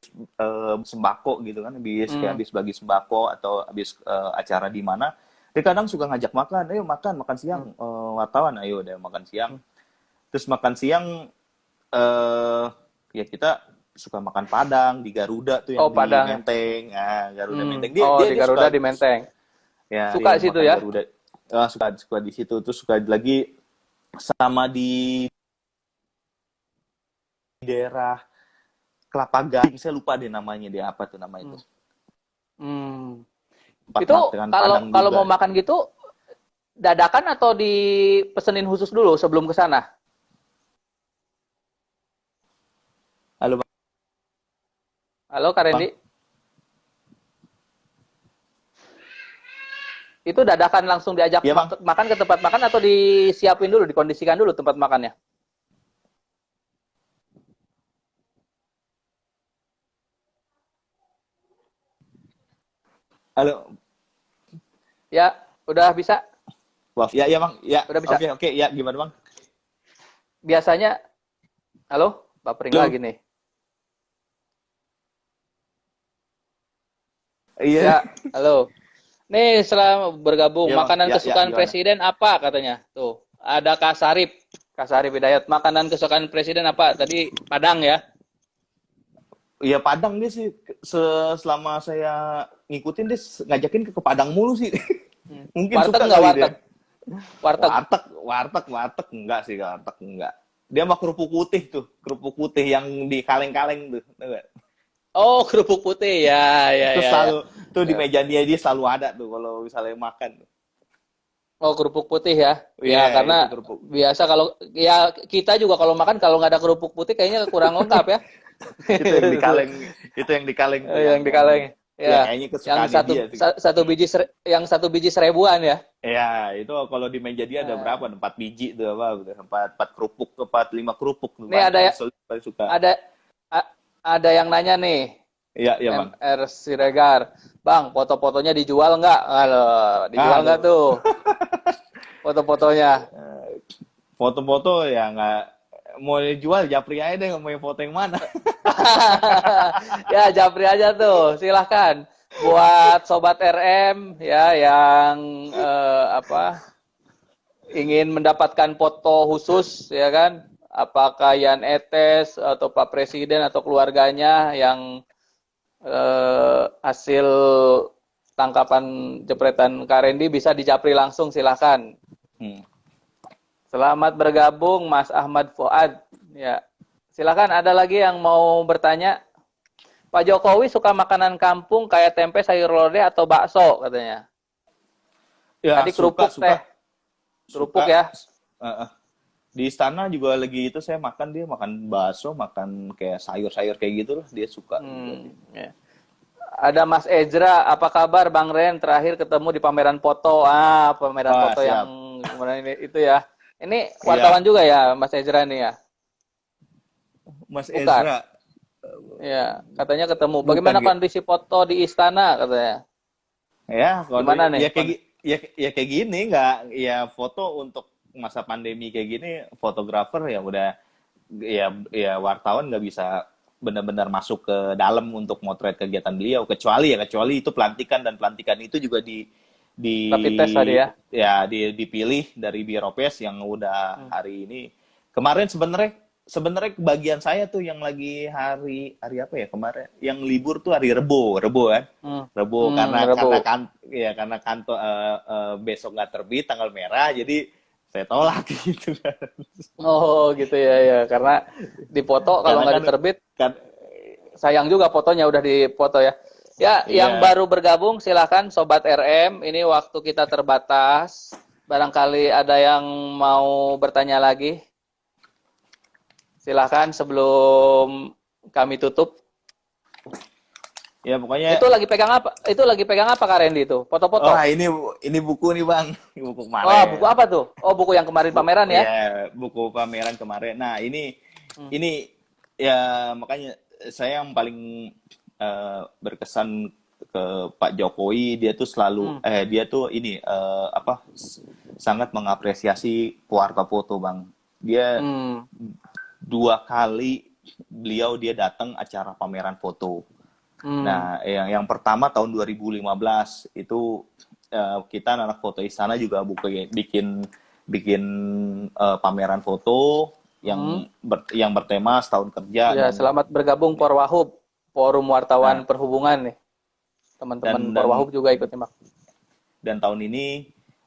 sembako gitu kan, kayak Hmm. habis bagi sembako atau habis acara di mana, dia kadang suka ngajak makan, ayo makan siang, Hmm. wartawan ayo deh makan siang. Hmm. Terus makan siang eh ya kita suka makan Padang di Garuda tuh yang Oh, di Padang. Menteng. Ah, Garuda Menteng. Hmm. Dia Oh, dia di dia suka Garuda di Menteng. ya Suka dia situ makan ya? Garuda. Suka di situ, terus suka lagi sama di daerah Kelapa Gading, saya lupa deh namanya, dia apa tuh nama itu, Hmm. Hmm. tempat Itu makan kalau Padang kalau mau juga. makan gitu dadakan atau dipesenin khusus dulu sebelum ke sana? Halo Halo Kak bang. Randy. Itu dadakan langsung diajak Iya bang. makan ke tempat makan atau disiapin dulu, dikondisikan dulu tempat makannya? Halo. Ya, udah bisa? Wah, ya ya bang, ya Udah bisa. oke oke, ya gimana bang? Biasanya, halo, buffering Halo. lagi nih. Iya. Ya, halo. Nih setelah bergabung, Ya bang, makanan ya kesukaan gimana? presiden apa katanya? Tuh, ada Kak Sarip Hidayat. Makanan kesukaan presiden apa? Tadi Padang ya. Iya Padang dia sih selama saya ngikutin dia ngajakin ke Padang mulu sih. Mungkin Warteg suka nggak kali dia. warteg? Warteg. Warteg enggak sih, warteg enggak. Dia mah kerupuk putih tuh, kerupuk putih yang di kaleng-kaleng tuh. Tahu nggak? Oh, kerupuk putih ya, ya, Itu ya, ya. selalu tuh di meja dia selalu ada tuh kalau misalnya makan. Oh, kerupuk putih ya. Iya, Ya, karena itu kerupuk. biasa kalau ya kita juga kalau makan kalau nggak ada kerupuk putih kayaknya kurang lengkap ya. Itu yang di kaleng, itu yang di kaleng tuh Yang di kaleng. yang Ya, kayaknya yang kesukaannya dia tuh. yang satu biji seribuan ya. Ya, itu kalau di meja dia ada Nah, berapa? 4 biji tuh apa? Empat kerupuk, 5 kerupuk tuh ini ada paling suka. ada a- ada yang nanya nih, Iya, iya bang. MR Siregar. Bang, foto-fotonya dijual nggak? Halo, dijual nggak Aduh, tuh foto-fotonya? foto-foto ya nggak mau dijual Japri aja deh, mau yang foto yang mana? Ya, Japri aja tuh, silahkan. Buat Sobat RM ya yang apa ingin mendapatkan foto khusus ya kan, apakah Yan Etes atau Pak Presiden atau keluarganya yang hasil tangkapan jepretan Karendi bisa di Japri langsung, silahkan. Hmm. Selamat bergabung Mas Ahmad Fuad. Ya, silakan. Ada lagi yang mau bertanya? Pak Jokowi suka makanan kampung kayak tempe, sayur lodeh atau bakso katanya. Ya Tadi suka, kerupuk teh, kerupuk suka. ya. Di istana juga lagi itu saya makan, dia makan bakso, makan kayak sayur-sayur kayak gitu lah, dia suka juga sih. Ya. Ada Mas Ezra, apa kabar Bang Ren? Terakhir ketemu di pameran foto. Ah, pameran Wah, foto yang siap. kemarin itu ya. Ini Iya, wartawan juga ya, Mas Ezra nih ya. Mas Bukan. Ezra. Ya, katanya ketemu. Bukan Bagaimana gitu. kondisi foto di istana katanya? Ya, kalau Gimana nih? ya ya kayak gini nggak ya foto untuk masa pandemi kayak gini fotografer ya udah ya wartawan nggak bisa benar-benar masuk ke dalam untuk motret kegiatan beliau kecuali itu pelantikan dan pelantikan itu juga di Rapid test tadi ya. ya dipilih dari Biro Pes yang udah hari ini kemarin sebenarnya kebagian saya tuh yang lagi hari apa ya kemarin yang libur tuh hari Rebo kan Rebo Rabu. karena kantor besok nggak terbit tanggal merah jadi saya tolak gitu kan Oh, gitu ya ya. Karena dipoto kalau karena nggak kan diterbit, kan sayang juga fotonya udah dipoto ya. Ya, yang iya baru bergabung silahkan Sobat RM. Ini waktu kita terbatas. Barangkali ada yang mau bertanya lagi. Silahkan sebelum kami tutup. ya pokoknya Itu lagi pegang apa? Itu lagi pegang apa Kak Randy itu? wah Foto-foto. ini buku nih bang buku Oh, buku kemarin apa tuh? Oh, buku yang kemarin pameran ya? ya buku pameran kemarin nah Hmm. ini ya makanya saya yang paling berkesan ke Pak Jokowi dia tuh selalu dia tuh ini sangat mengapresiasi pewarta foto bang dia Hmm. 2 kali dia datang acara pameran foto. Hmm. Nah, yang pertama tahun 2015 itu kita anak foto istana juga bikin pameran foto Hmm. yang bertema setahun kerja Ya, selamat bergabung Porwahub, Forum Wartawan nah, Perhubungan nih. Teman-teman dan Porwahub juga ikut nyimak. tahun ini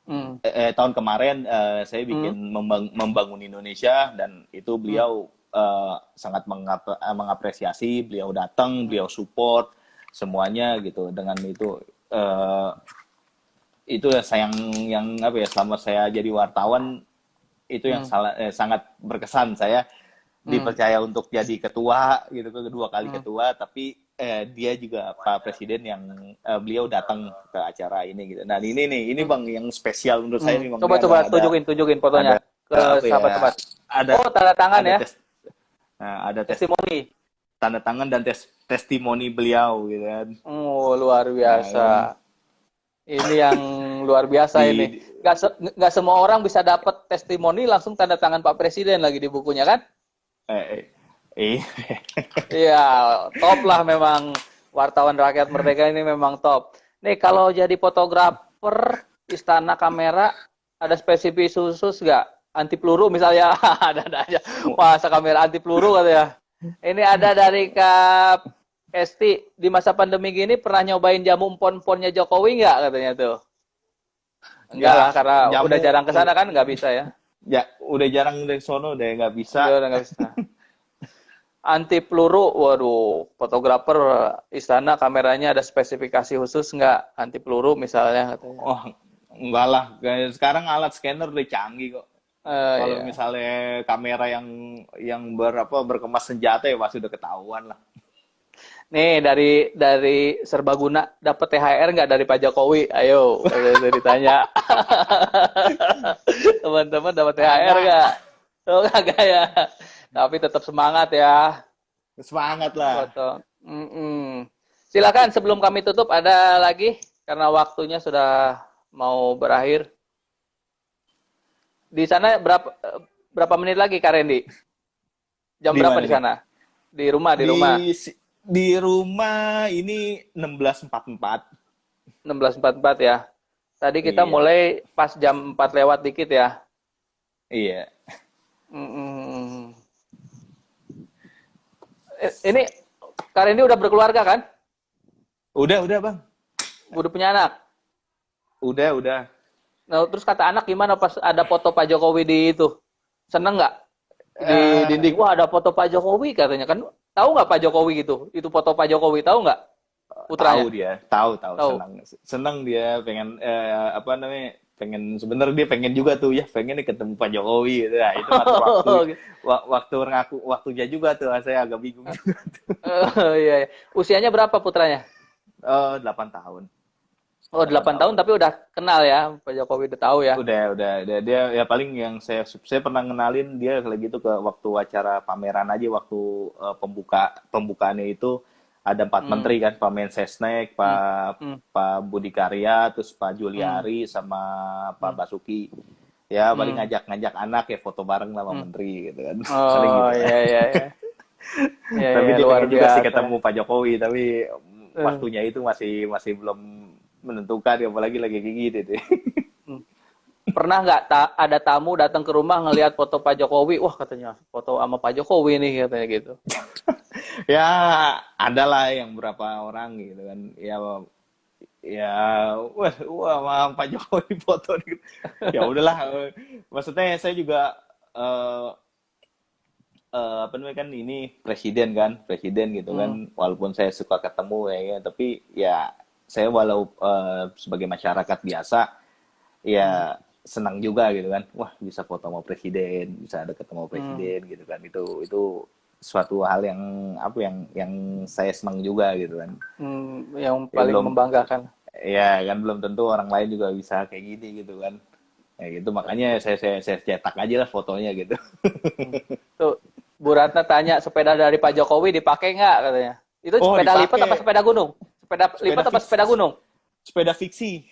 Hmm. tahun kemarin saya bikin Hmm. membangun Indonesia dan itu beliau sangat mengapresiasi beliau datang beliau support semuanya gitu dengan itu sayang yang apa ya selama saya jadi wartawan itu yang sangat berkesan saya dipercaya untuk jadi ketua gitu kedua kali ketua tapi dia juga Pak Presiden yang beliau datang ke acara ini gitu. Nah ini bang yang spesial menurut saya nih bang. Coba tunjukin Ada fotonya ke apa ya? sahabat-sahabat. Ada Oh, tanda tangan ada ya. ada Testimoni. tanda tangan dan testimoni beliau gitu kan. Oh, luar Nah, biasa. Ini yang luar biasa ini. di Nggak semua orang bisa dapat testimoni langsung tanda tangan Pak Presiden lagi di bukunya kan? eh, eh, Iya, top lah memang wartawan rakyat merdeka ini memang top. Nih kalau jadi fotografer istana kamera ada spesifik khusus nggak? Anti peluru misalnya ada aja. Masa kamera anti peluru katanya. Ini ada dari Kak Esti di masa pandemi gini pernah nyobain jamu empon-emponnya Jokowi nggak katanya tuh? Enggak Ya, lah karena udah jamu jarang ke sana kan nggak bisa ya. ya udah jarang dari sono deh nggak bisa. Udah nggak bisa. Anti peluru, waduh, fotografer istana kameranya ada spesifikasi khusus nggak anti peluru misalnya katanya. Oh, enggak lah. Sekarang alat scanner udah canggih kok. Kalau Iya. misalnya kamera yang berkemas senjata ya pasti udah ketahuan lah. Nih dari Serbaguna dapat THR nggak dari Pak Jokowi? Ayo, ditanya. Teman-teman dapat THR Agak nggak? Oh kagak ya. Tapi tetap semangat ya semangat lah. foto. Silakan sebelum kami tutup ada lagi karena waktunya sudah mau berakhir. Di sana berapa menit lagi Kak Randy? Jam Di berapa mana di nih? sana? Di rumah, di rumah. Di rumah ini 16.44. 16.44 ya. Tadi kita Iya. mulai pas jam 4 lewat dikit ya. Iya. Mm-mm. Ini Kak Randy udah berkeluarga kan? Udah, Bang. Udah punya anak? Udah. Nah, terus kata anak gimana pas ada foto Pak Jokowi di itu? Seneng nggak? Di Eh, dinding, wah ada foto Pak Jokowi katanya kan. Tahu nggak Pak Jokowi gitu? Itu foto Pak Jokowi, tahu nggak tahu putranya? dia, tahu Tahu. senang dia pengen apa namanya pengen sebenarnya dia pengen juga tuh ya pengen nih ketemu Pak Jokowi gitu. Nah, itu waktunya juga tuh saya agak bingung juga. Oh, iya, iya. Usianya berapa putranya? 8 tahun. Oh, 8 8 tahun tahun. tapi udah kenal ya, Pak Jokowi udah tahu ya. Udah. Dia ya paling yang saya pernah kenalin dia lagi itu ke waktu acara pameran aja waktu pembukaannya itu ada 4 menteri Hmm, kan, Pak Mensesnek, hmm, Pak hmm, Pak Budi Karya, terus Pak hmm, Juliari sama Pak hmm, Basuki. Ya paling hmm, ngajak-ngajak anak ya foto bareng sama hmm. menteri gitu kan. Paling Oh, gitu lah. iya, iya, iya. Iya, Tapi iya, dia luar pengen juga sih biasa. ketemu Pak Jokowi, tapi Eh, waktunya itu masih masih belum menentukan, apalagi lagi kayak gitu deh. hmm. Pernah nggak ada tamu datang ke rumah ngelihat foto Pak Jokowi, wah katanya foto sama Pak Jokowi nih katanya gitu. Ya ada lah yang berapa orang gitu kan ya ya wah sama Pak Jokowi foto gitu. Ya udahlah maksudnya saya juga eh, apa namanya kan ini presiden gitu kan Hmm, walaupun saya suka ketemu ya tapi ya saya walau sebagai masyarakat biasa hmm, ya senang juga gitu kan wah bisa foto sama presiden bisa ada ketemu hmm, presiden gitu kan itu suatu hal yang apa yang saya senang juga gitu kan yang ya paling belum membanggakan. ya kan belum tentu orang lain juga bisa kayak gini gitu kan ya gitu makanya saya cetak aja lah fotonya gitu. Hmm. Tuh, Bu Ratna tanya sepeda dari Pak Jokowi dipakai nggak katanya. Itu Oh sepeda lipat apa dipakai sepeda gunung? Sepeda lipat sepeda apa sepeda gunung? sepeda fiksi.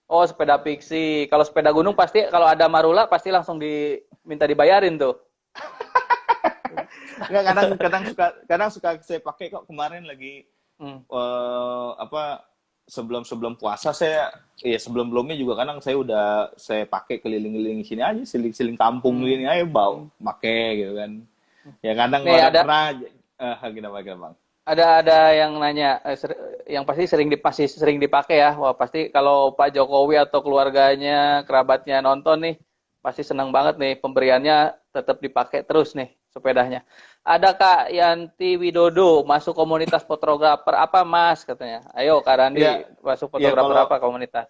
Oh, sepeda fiksi. Kalau sepeda gunung pasti kalau ada marula pasti langsung diminta dibayarin tuh. Nggak kadang suka saya pakai kok kemarin lagi Hmm. apa sebelum sebelum puasa saya ya sebelum sebelumnya juga kadang saya pakai keliling-keliling sini aja siling-siling kampung Hmm. gini aja bawa Hmm. pakai gitu kan ya kadang Nih ada ada pernah gimana bang. ada yang nanya yang pasti pasti sering dipakai ya. Wah, pasti kalau Pak Jokowi atau keluarganya, kerabatnya nonton nih, pasti senang banget nih pemberiannya tetap dipakai terus nih sepedanya. Ada Kak Yanti Widodo masuk komunitas fotografer apa Mas katanya. Ayo Kak Randi Ya masuk ya fotografer kalau apa komunitas?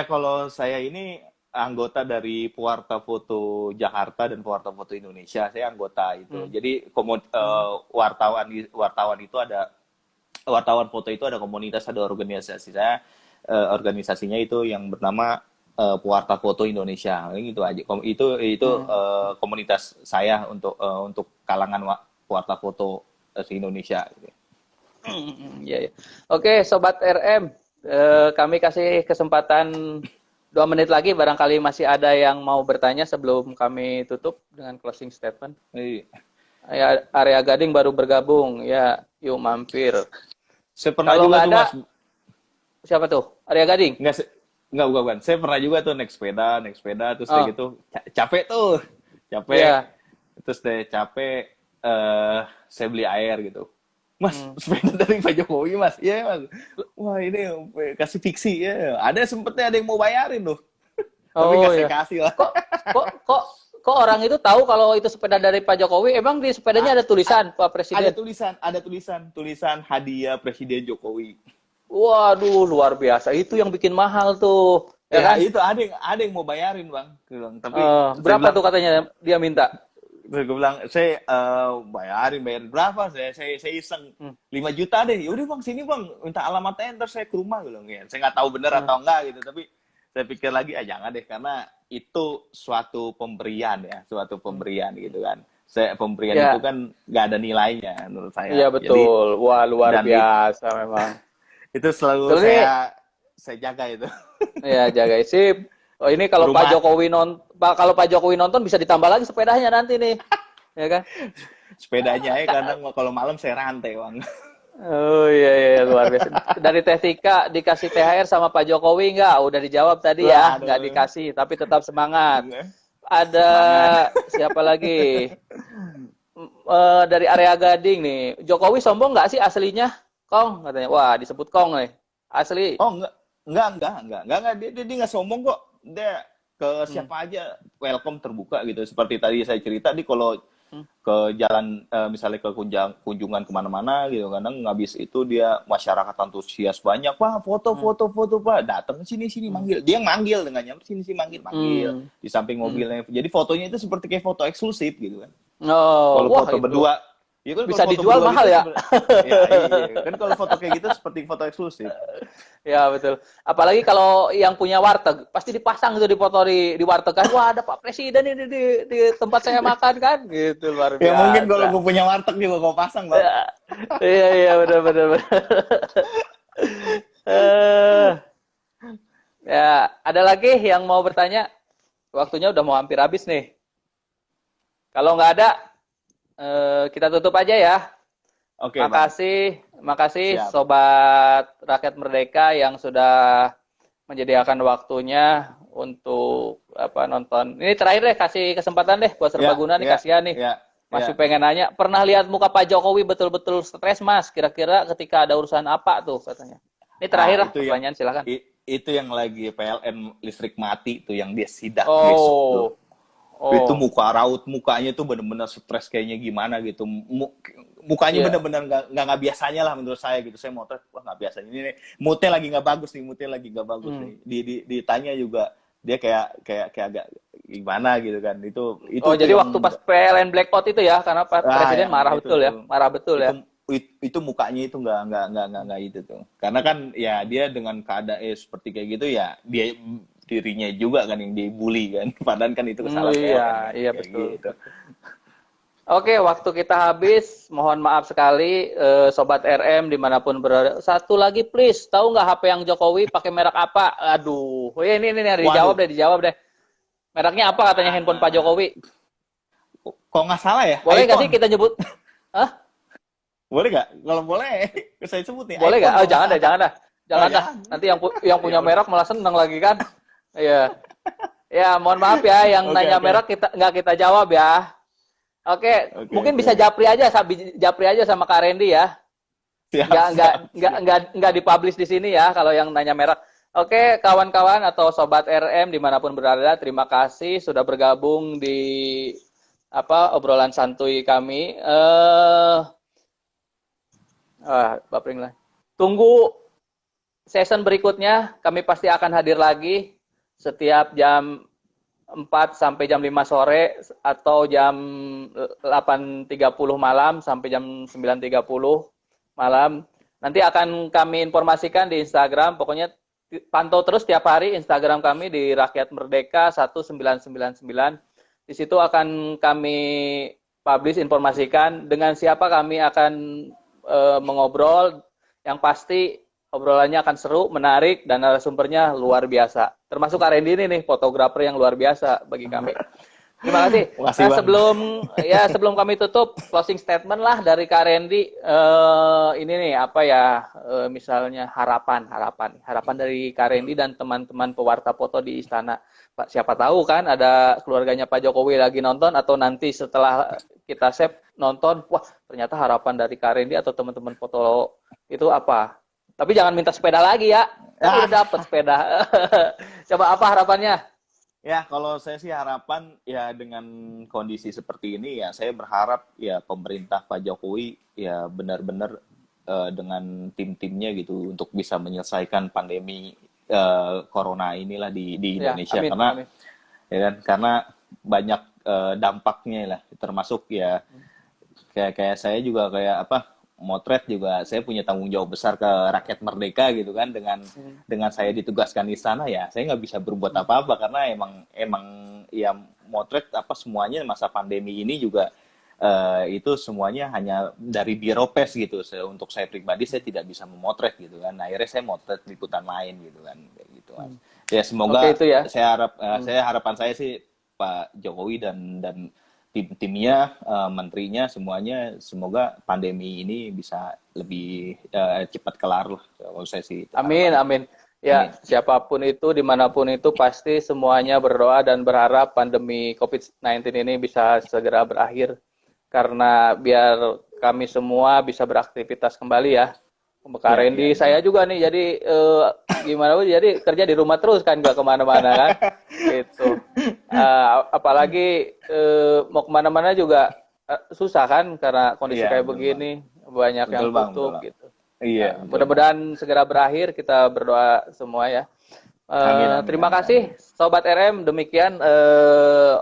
kalau saya ini anggota dari Pewarta Foto Jakarta dan Pewarta Foto Indonesia. Saya anggota itu. Hmm. Jadi Hmm. wartawan itu ada wartawan foto itu ada komunitas, ada organisasi. Saya organisasinya itu yang bernama Pewarta Foto Indonesia. Itu aja. Itu Hmm. komunitas saya untuk kalangan pewarta foto se-Indonesia gitu. Iya, iya. Oke, Sobat RM, kami kasih kesempatan 2 menit lagi, barangkali masih ada yang mau bertanya sebelum kami tutup dengan closing statement. Jadi, Ya, area Gading baru bergabung, ya, yuk mampir. saya pernah Kalau juga nggak tuh ada, Mas Siapa tuh? Arya Gading? Enggak, bukan. Saya pernah juga tuh naik sepeda, terus kayak Oh, gitu, capek tuh, capek, iya. terus deh capek, saya beli air gitu. Mas, Hmm. sepeda dari Pak Jokowi, Mas. Iya, Mas. Wah, ini kasih fiksi ya. Ada sempetnya ada yang mau bayarin loh. Tapi Oh nggak saya iya. kasih lah. Kok kok kok kok orang itu tahu kalau itu sepeda dari Pak Jokowi? Emang di sepedanya A- ada tulisan Pak ada Presiden? tulisan, tulisan hadiah Presiden Jokowi. Waduh, luar biasa. Itu yang bikin mahal tuh, ya Ya kan? itu ada yang mau bayarin bang. Dia bilang. Tapi saya Berapa bilang, tuh katanya dia minta? gue bilang saya bayarin berapa? Saya iseng Hmm. 5 juta deh. Yaudah bang sini bang, minta alamatnya ntar saya ke rumah. Gue bilang ya. Saya nggak tahu bener Hmm. atau enggak gitu. Tapi saya pikir lagi jangan deh karena itu suatu pemberian ya, suatu pemberian gitu kan. Pemberian itu Ya, kan nggak ada nilainya menurut iya saya. Jadi betul. Wah, luar dan biasa memang. itu selalu Betul nih. saya jaga itu. Ya, jaga sip. Oh, ini kalau Pak Rumah Jokowi kalau Pak Jokowi nonton bisa ditambah lagi sepedanya nanti nih. Ya kan? sepedanya ya kadang kalau malam saya rantai bang. Oh iya, iya luar biasa. Dari Teh Tika dikasih THR sama Pak Jokowi nggak? Udah dijawab tadi ya, nggak Waduh, dikasih, tapi tetap semangat. Ada semangat. siapa lagi? Dari area Gading nih. Jokowi sombong nggak sih aslinya? Kong katanya. Wah, disebut Kong nih. Asli. Oh enggak. Dia nggak sombong kok. Dia ke Hmm. siapa aja welcome terbuka gitu. Seperti tadi saya cerita di kalau Hmm. ke jalan misalnya ke kunjungan kemana-mana gitu kadang ngabis itu dia masyarakat antusias banyak wah Hmm. foto pak datang sini Hmm. manggil dia yang manggil dengan nyamper sini manggil Hmm. di samping Hmm. mobilnya jadi fotonya itu seperti kayak foto eksklusif gitu kan. Oh, Kalau wah foto itu berdua, ya kan kalau bisa foto dijual berdua mahal gitu ya. ya iya. Kan kalau foto kayak gitu seperti foto eksklusif. Ya betul. Apalagi kalau yang punya warteg, pasti dipasang itu di foto di warteg kan. Wah, ada Pak Presiden ini di tempat saya makan kan. Gitu luar Ya mungkin kalau biasa. gue punya warteg juga gue pasang bang. Ya, iya iya benar benar benar. Eh, ya, ada lagi yang mau bertanya? Waktunya udah mau hampir habis nih. Kalau nggak ada, kita tutup aja ya. Oke bang, Makasih, makasih siap. Sobat Rakyat Merdeka yang sudah menyediakan waktunya untuk nonton. Ini terakhir deh, kasih kesempatan deh buat Ya, Serbaguna nih, ya, kasihan nih. ya, Masih ya. pengen nanya, pernah lihat muka Pak Jokowi betul-betul stres, Mas? Kira-kira ketika ada urusan apa tuh katanya? Ini terakhir Ah, lah pertanyaan, silakan. itu yang lagi PLN listrik mati tuh yang dia sidak besok tuh. Oh, Itu oh, mukanya tuh bener-bener stres kayaknya gimana gitu. Mukanya iya. bener-bener nggak biasanya lah menurut saya gitu. Saya mau wah nggak biasa ini nih. Moodnya lagi nggak bagus nih, moodnya lagi nggak bagus Hmm. nih. Ditanya juga dia kayak agak gimana gitu kan. Itu Oh, tuh jadi yang waktu pas PLN blackout itu ya, karena Pak Presiden yang marah itu betul ya, tuh marah betul itu ya. itu mukanya itu nggak itu tuh karena kan ya dia dengan keadaan seperti kayak gitu ya dia dirinya juga kan yang dibully kan padahal kan itu kesalahan Iya, PLN kan iya kayak betul, gitu. betul. Oke, waktu kita habis. Mohon maaf sekali, Sobat RM dimanapun berada. Satu lagi, please. Tahu nggak HP yang Jokowi pakai merek apa? Aduh, oh, ya, ini Waduh, dijawab deh. Mereknya apa katanya handphone Pak ah, Jokowi? kok nggak salah ya Boleh nggak sih iPhone kita nyebut? Hah? boleh nggak kalau boleh saya sebut nih Boleh nggak? iPhone Oh, kalau nggak jangan deh, salah. jangan dah. Oh Jangan dah. jangan Nanti yang ya punya udah merek malah seneng lagi kan? Iya. Ya, mohon maaf ya, yang oke nanya oke merek nggak kita jawab ya. Oke, oke mungkin oke bisa japri aja sama Kak Randy ya. siap Nggak dipublish di sini ya kalau yang nanya merek. Oke, kawan-kawan atau sobat RM dimanapun berada, terima kasih sudah bergabung di obrolan santuy kami. Bapring lah. Tunggu season berikutnya, kami pasti akan hadir lagi setiap jam 4 sampai jam 5 sore atau jam 8.30 malam sampai jam 9.30 malam. Nanti akan kami informasikan di Instagram, pokoknya pantau terus tiap hari Instagram kami di Rakyat Merdeka 1999. Di situ akan kami publish informasikan dengan siapa kami akan mengobrol. Yang pasti obrolannya akan seru, menarik, dan narasumbernya luar biasa. Termasuk Kak Randy ini nih, fotografer yang luar biasa bagi kami. Terima kasih. Makasih, Bang. Sebelum kami tutup, closing statement lah dari Kak Randy. Ini nih apa ya? Misalnya harapan dari Kak Randy dan teman-teman pewarta foto di istana. Pak, siapa tahu kan ada keluarganya Pak Jokowi lagi nonton, atau nanti setelah kita save nonton, wah ternyata harapan dari Kak Randy atau teman-teman foto itu apa? Tapi jangan minta sepeda lagi ya. Udah dapat sepeda. Coba apa harapannya? Ya, kalau saya sih harapan ya dengan kondisi seperti ini ya saya berharap ya pemerintah Pak Jokowi ya benar-benar dengan tim-timnya gitu untuk bisa menyelesaikan pandemi corona inilah di Ya, Indonesia amin, karena amin. ya kan karena banyak dampaknya lah termasuk ya kayak saya juga kayak apa motret juga saya punya tanggung jawab besar ke rakyat merdeka gitu kan dengan saya ditugaskan di sana ya saya nggak bisa berbuat apa-apa karena emang ya motret apa semuanya masa pandemi ini juga itu semuanya hanya dari Biropes gitu. Untuk saya pribadi saya tidak bisa memotret gitu kan. Nah, akhirnya saya motret liputan lain gitu kan kayak gitu Mas. Ya semoga Oke, itu ya. saya harapan saya sih Pak Jokowi dan tim-timnya, menterinya semuanya semoga pandemi ini bisa lebih cepat kelar lah kalau saya sih. Amin, amin. Ya, Amin. siapapun itu, dimanapun itu, pasti semuanya berdoa dan berharap pandemi COVID-19 ini bisa segera berakhir. Karena biar kami semua bisa beraktivitas kembali ya. Kak Randy, saya juga nih, jadi gimana? Jadi kerja di rumah terus kan, nggak kemana-mana kan? Gitu. Apalagi mau kemana-mana juga susah kan, karena kondisi kayak begini, banyak yang tutup gitu. Iya. Mudah-mudahan segera berakhir, kita berdoa semua ya. Amin, Terima kasih Sobat RM, demikian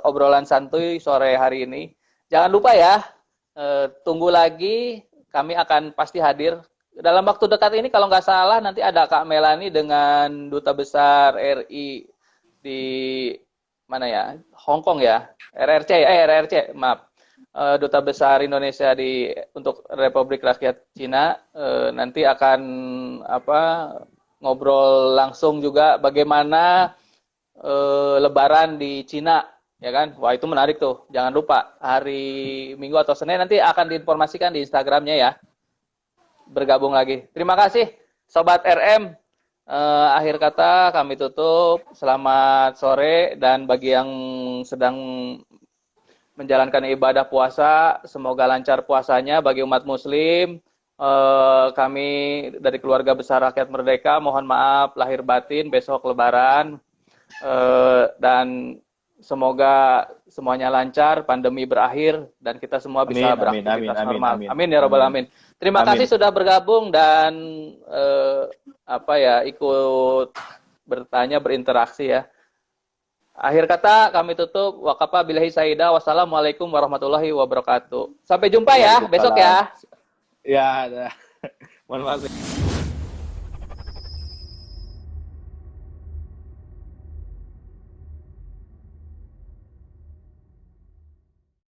obrolan santuy sore hari ini. Jangan lupa ya, tunggu lagi, kami akan pasti hadir. Dalam waktu dekat ini kalau nggak salah nanti ada Kak Melani dengan Duta Besar RI di mana ya? Hong Kong ya? RRC, maaf. Duta Besar Indonesia untuk Republik Rakyat Cina nanti akan ngobrol langsung juga bagaimana Lebaran di Cina, ya kan? Wah, itu menarik tuh. Jangan lupa hari Minggu atau Senin nanti akan diinformasikan di Instagramnya ya. Bergabung lagi. Terima kasih Sobat RM. Akhir kata kami tutup. Selamat sore, dan bagi yang sedang menjalankan ibadah puasa, semoga lancar puasanya. Bagi umat muslim, kami dari keluarga besar Rakyat Merdeka mohon maaf lahir batin besok Lebaran, dan semoga semuanya lancar, pandemi berakhir, dan kita semua bisa beraktivitas normal. Amin ya robbal alamin. Terima kasih sudah bergabung dan ikut bertanya, berinteraksi ya. Akhir kata kami tutup. Waqafa billahi saida. Wassalamualaikum warahmatullahi wabarakatuh. Sampai jumpa ya besok ya. Ya, mohon maaf.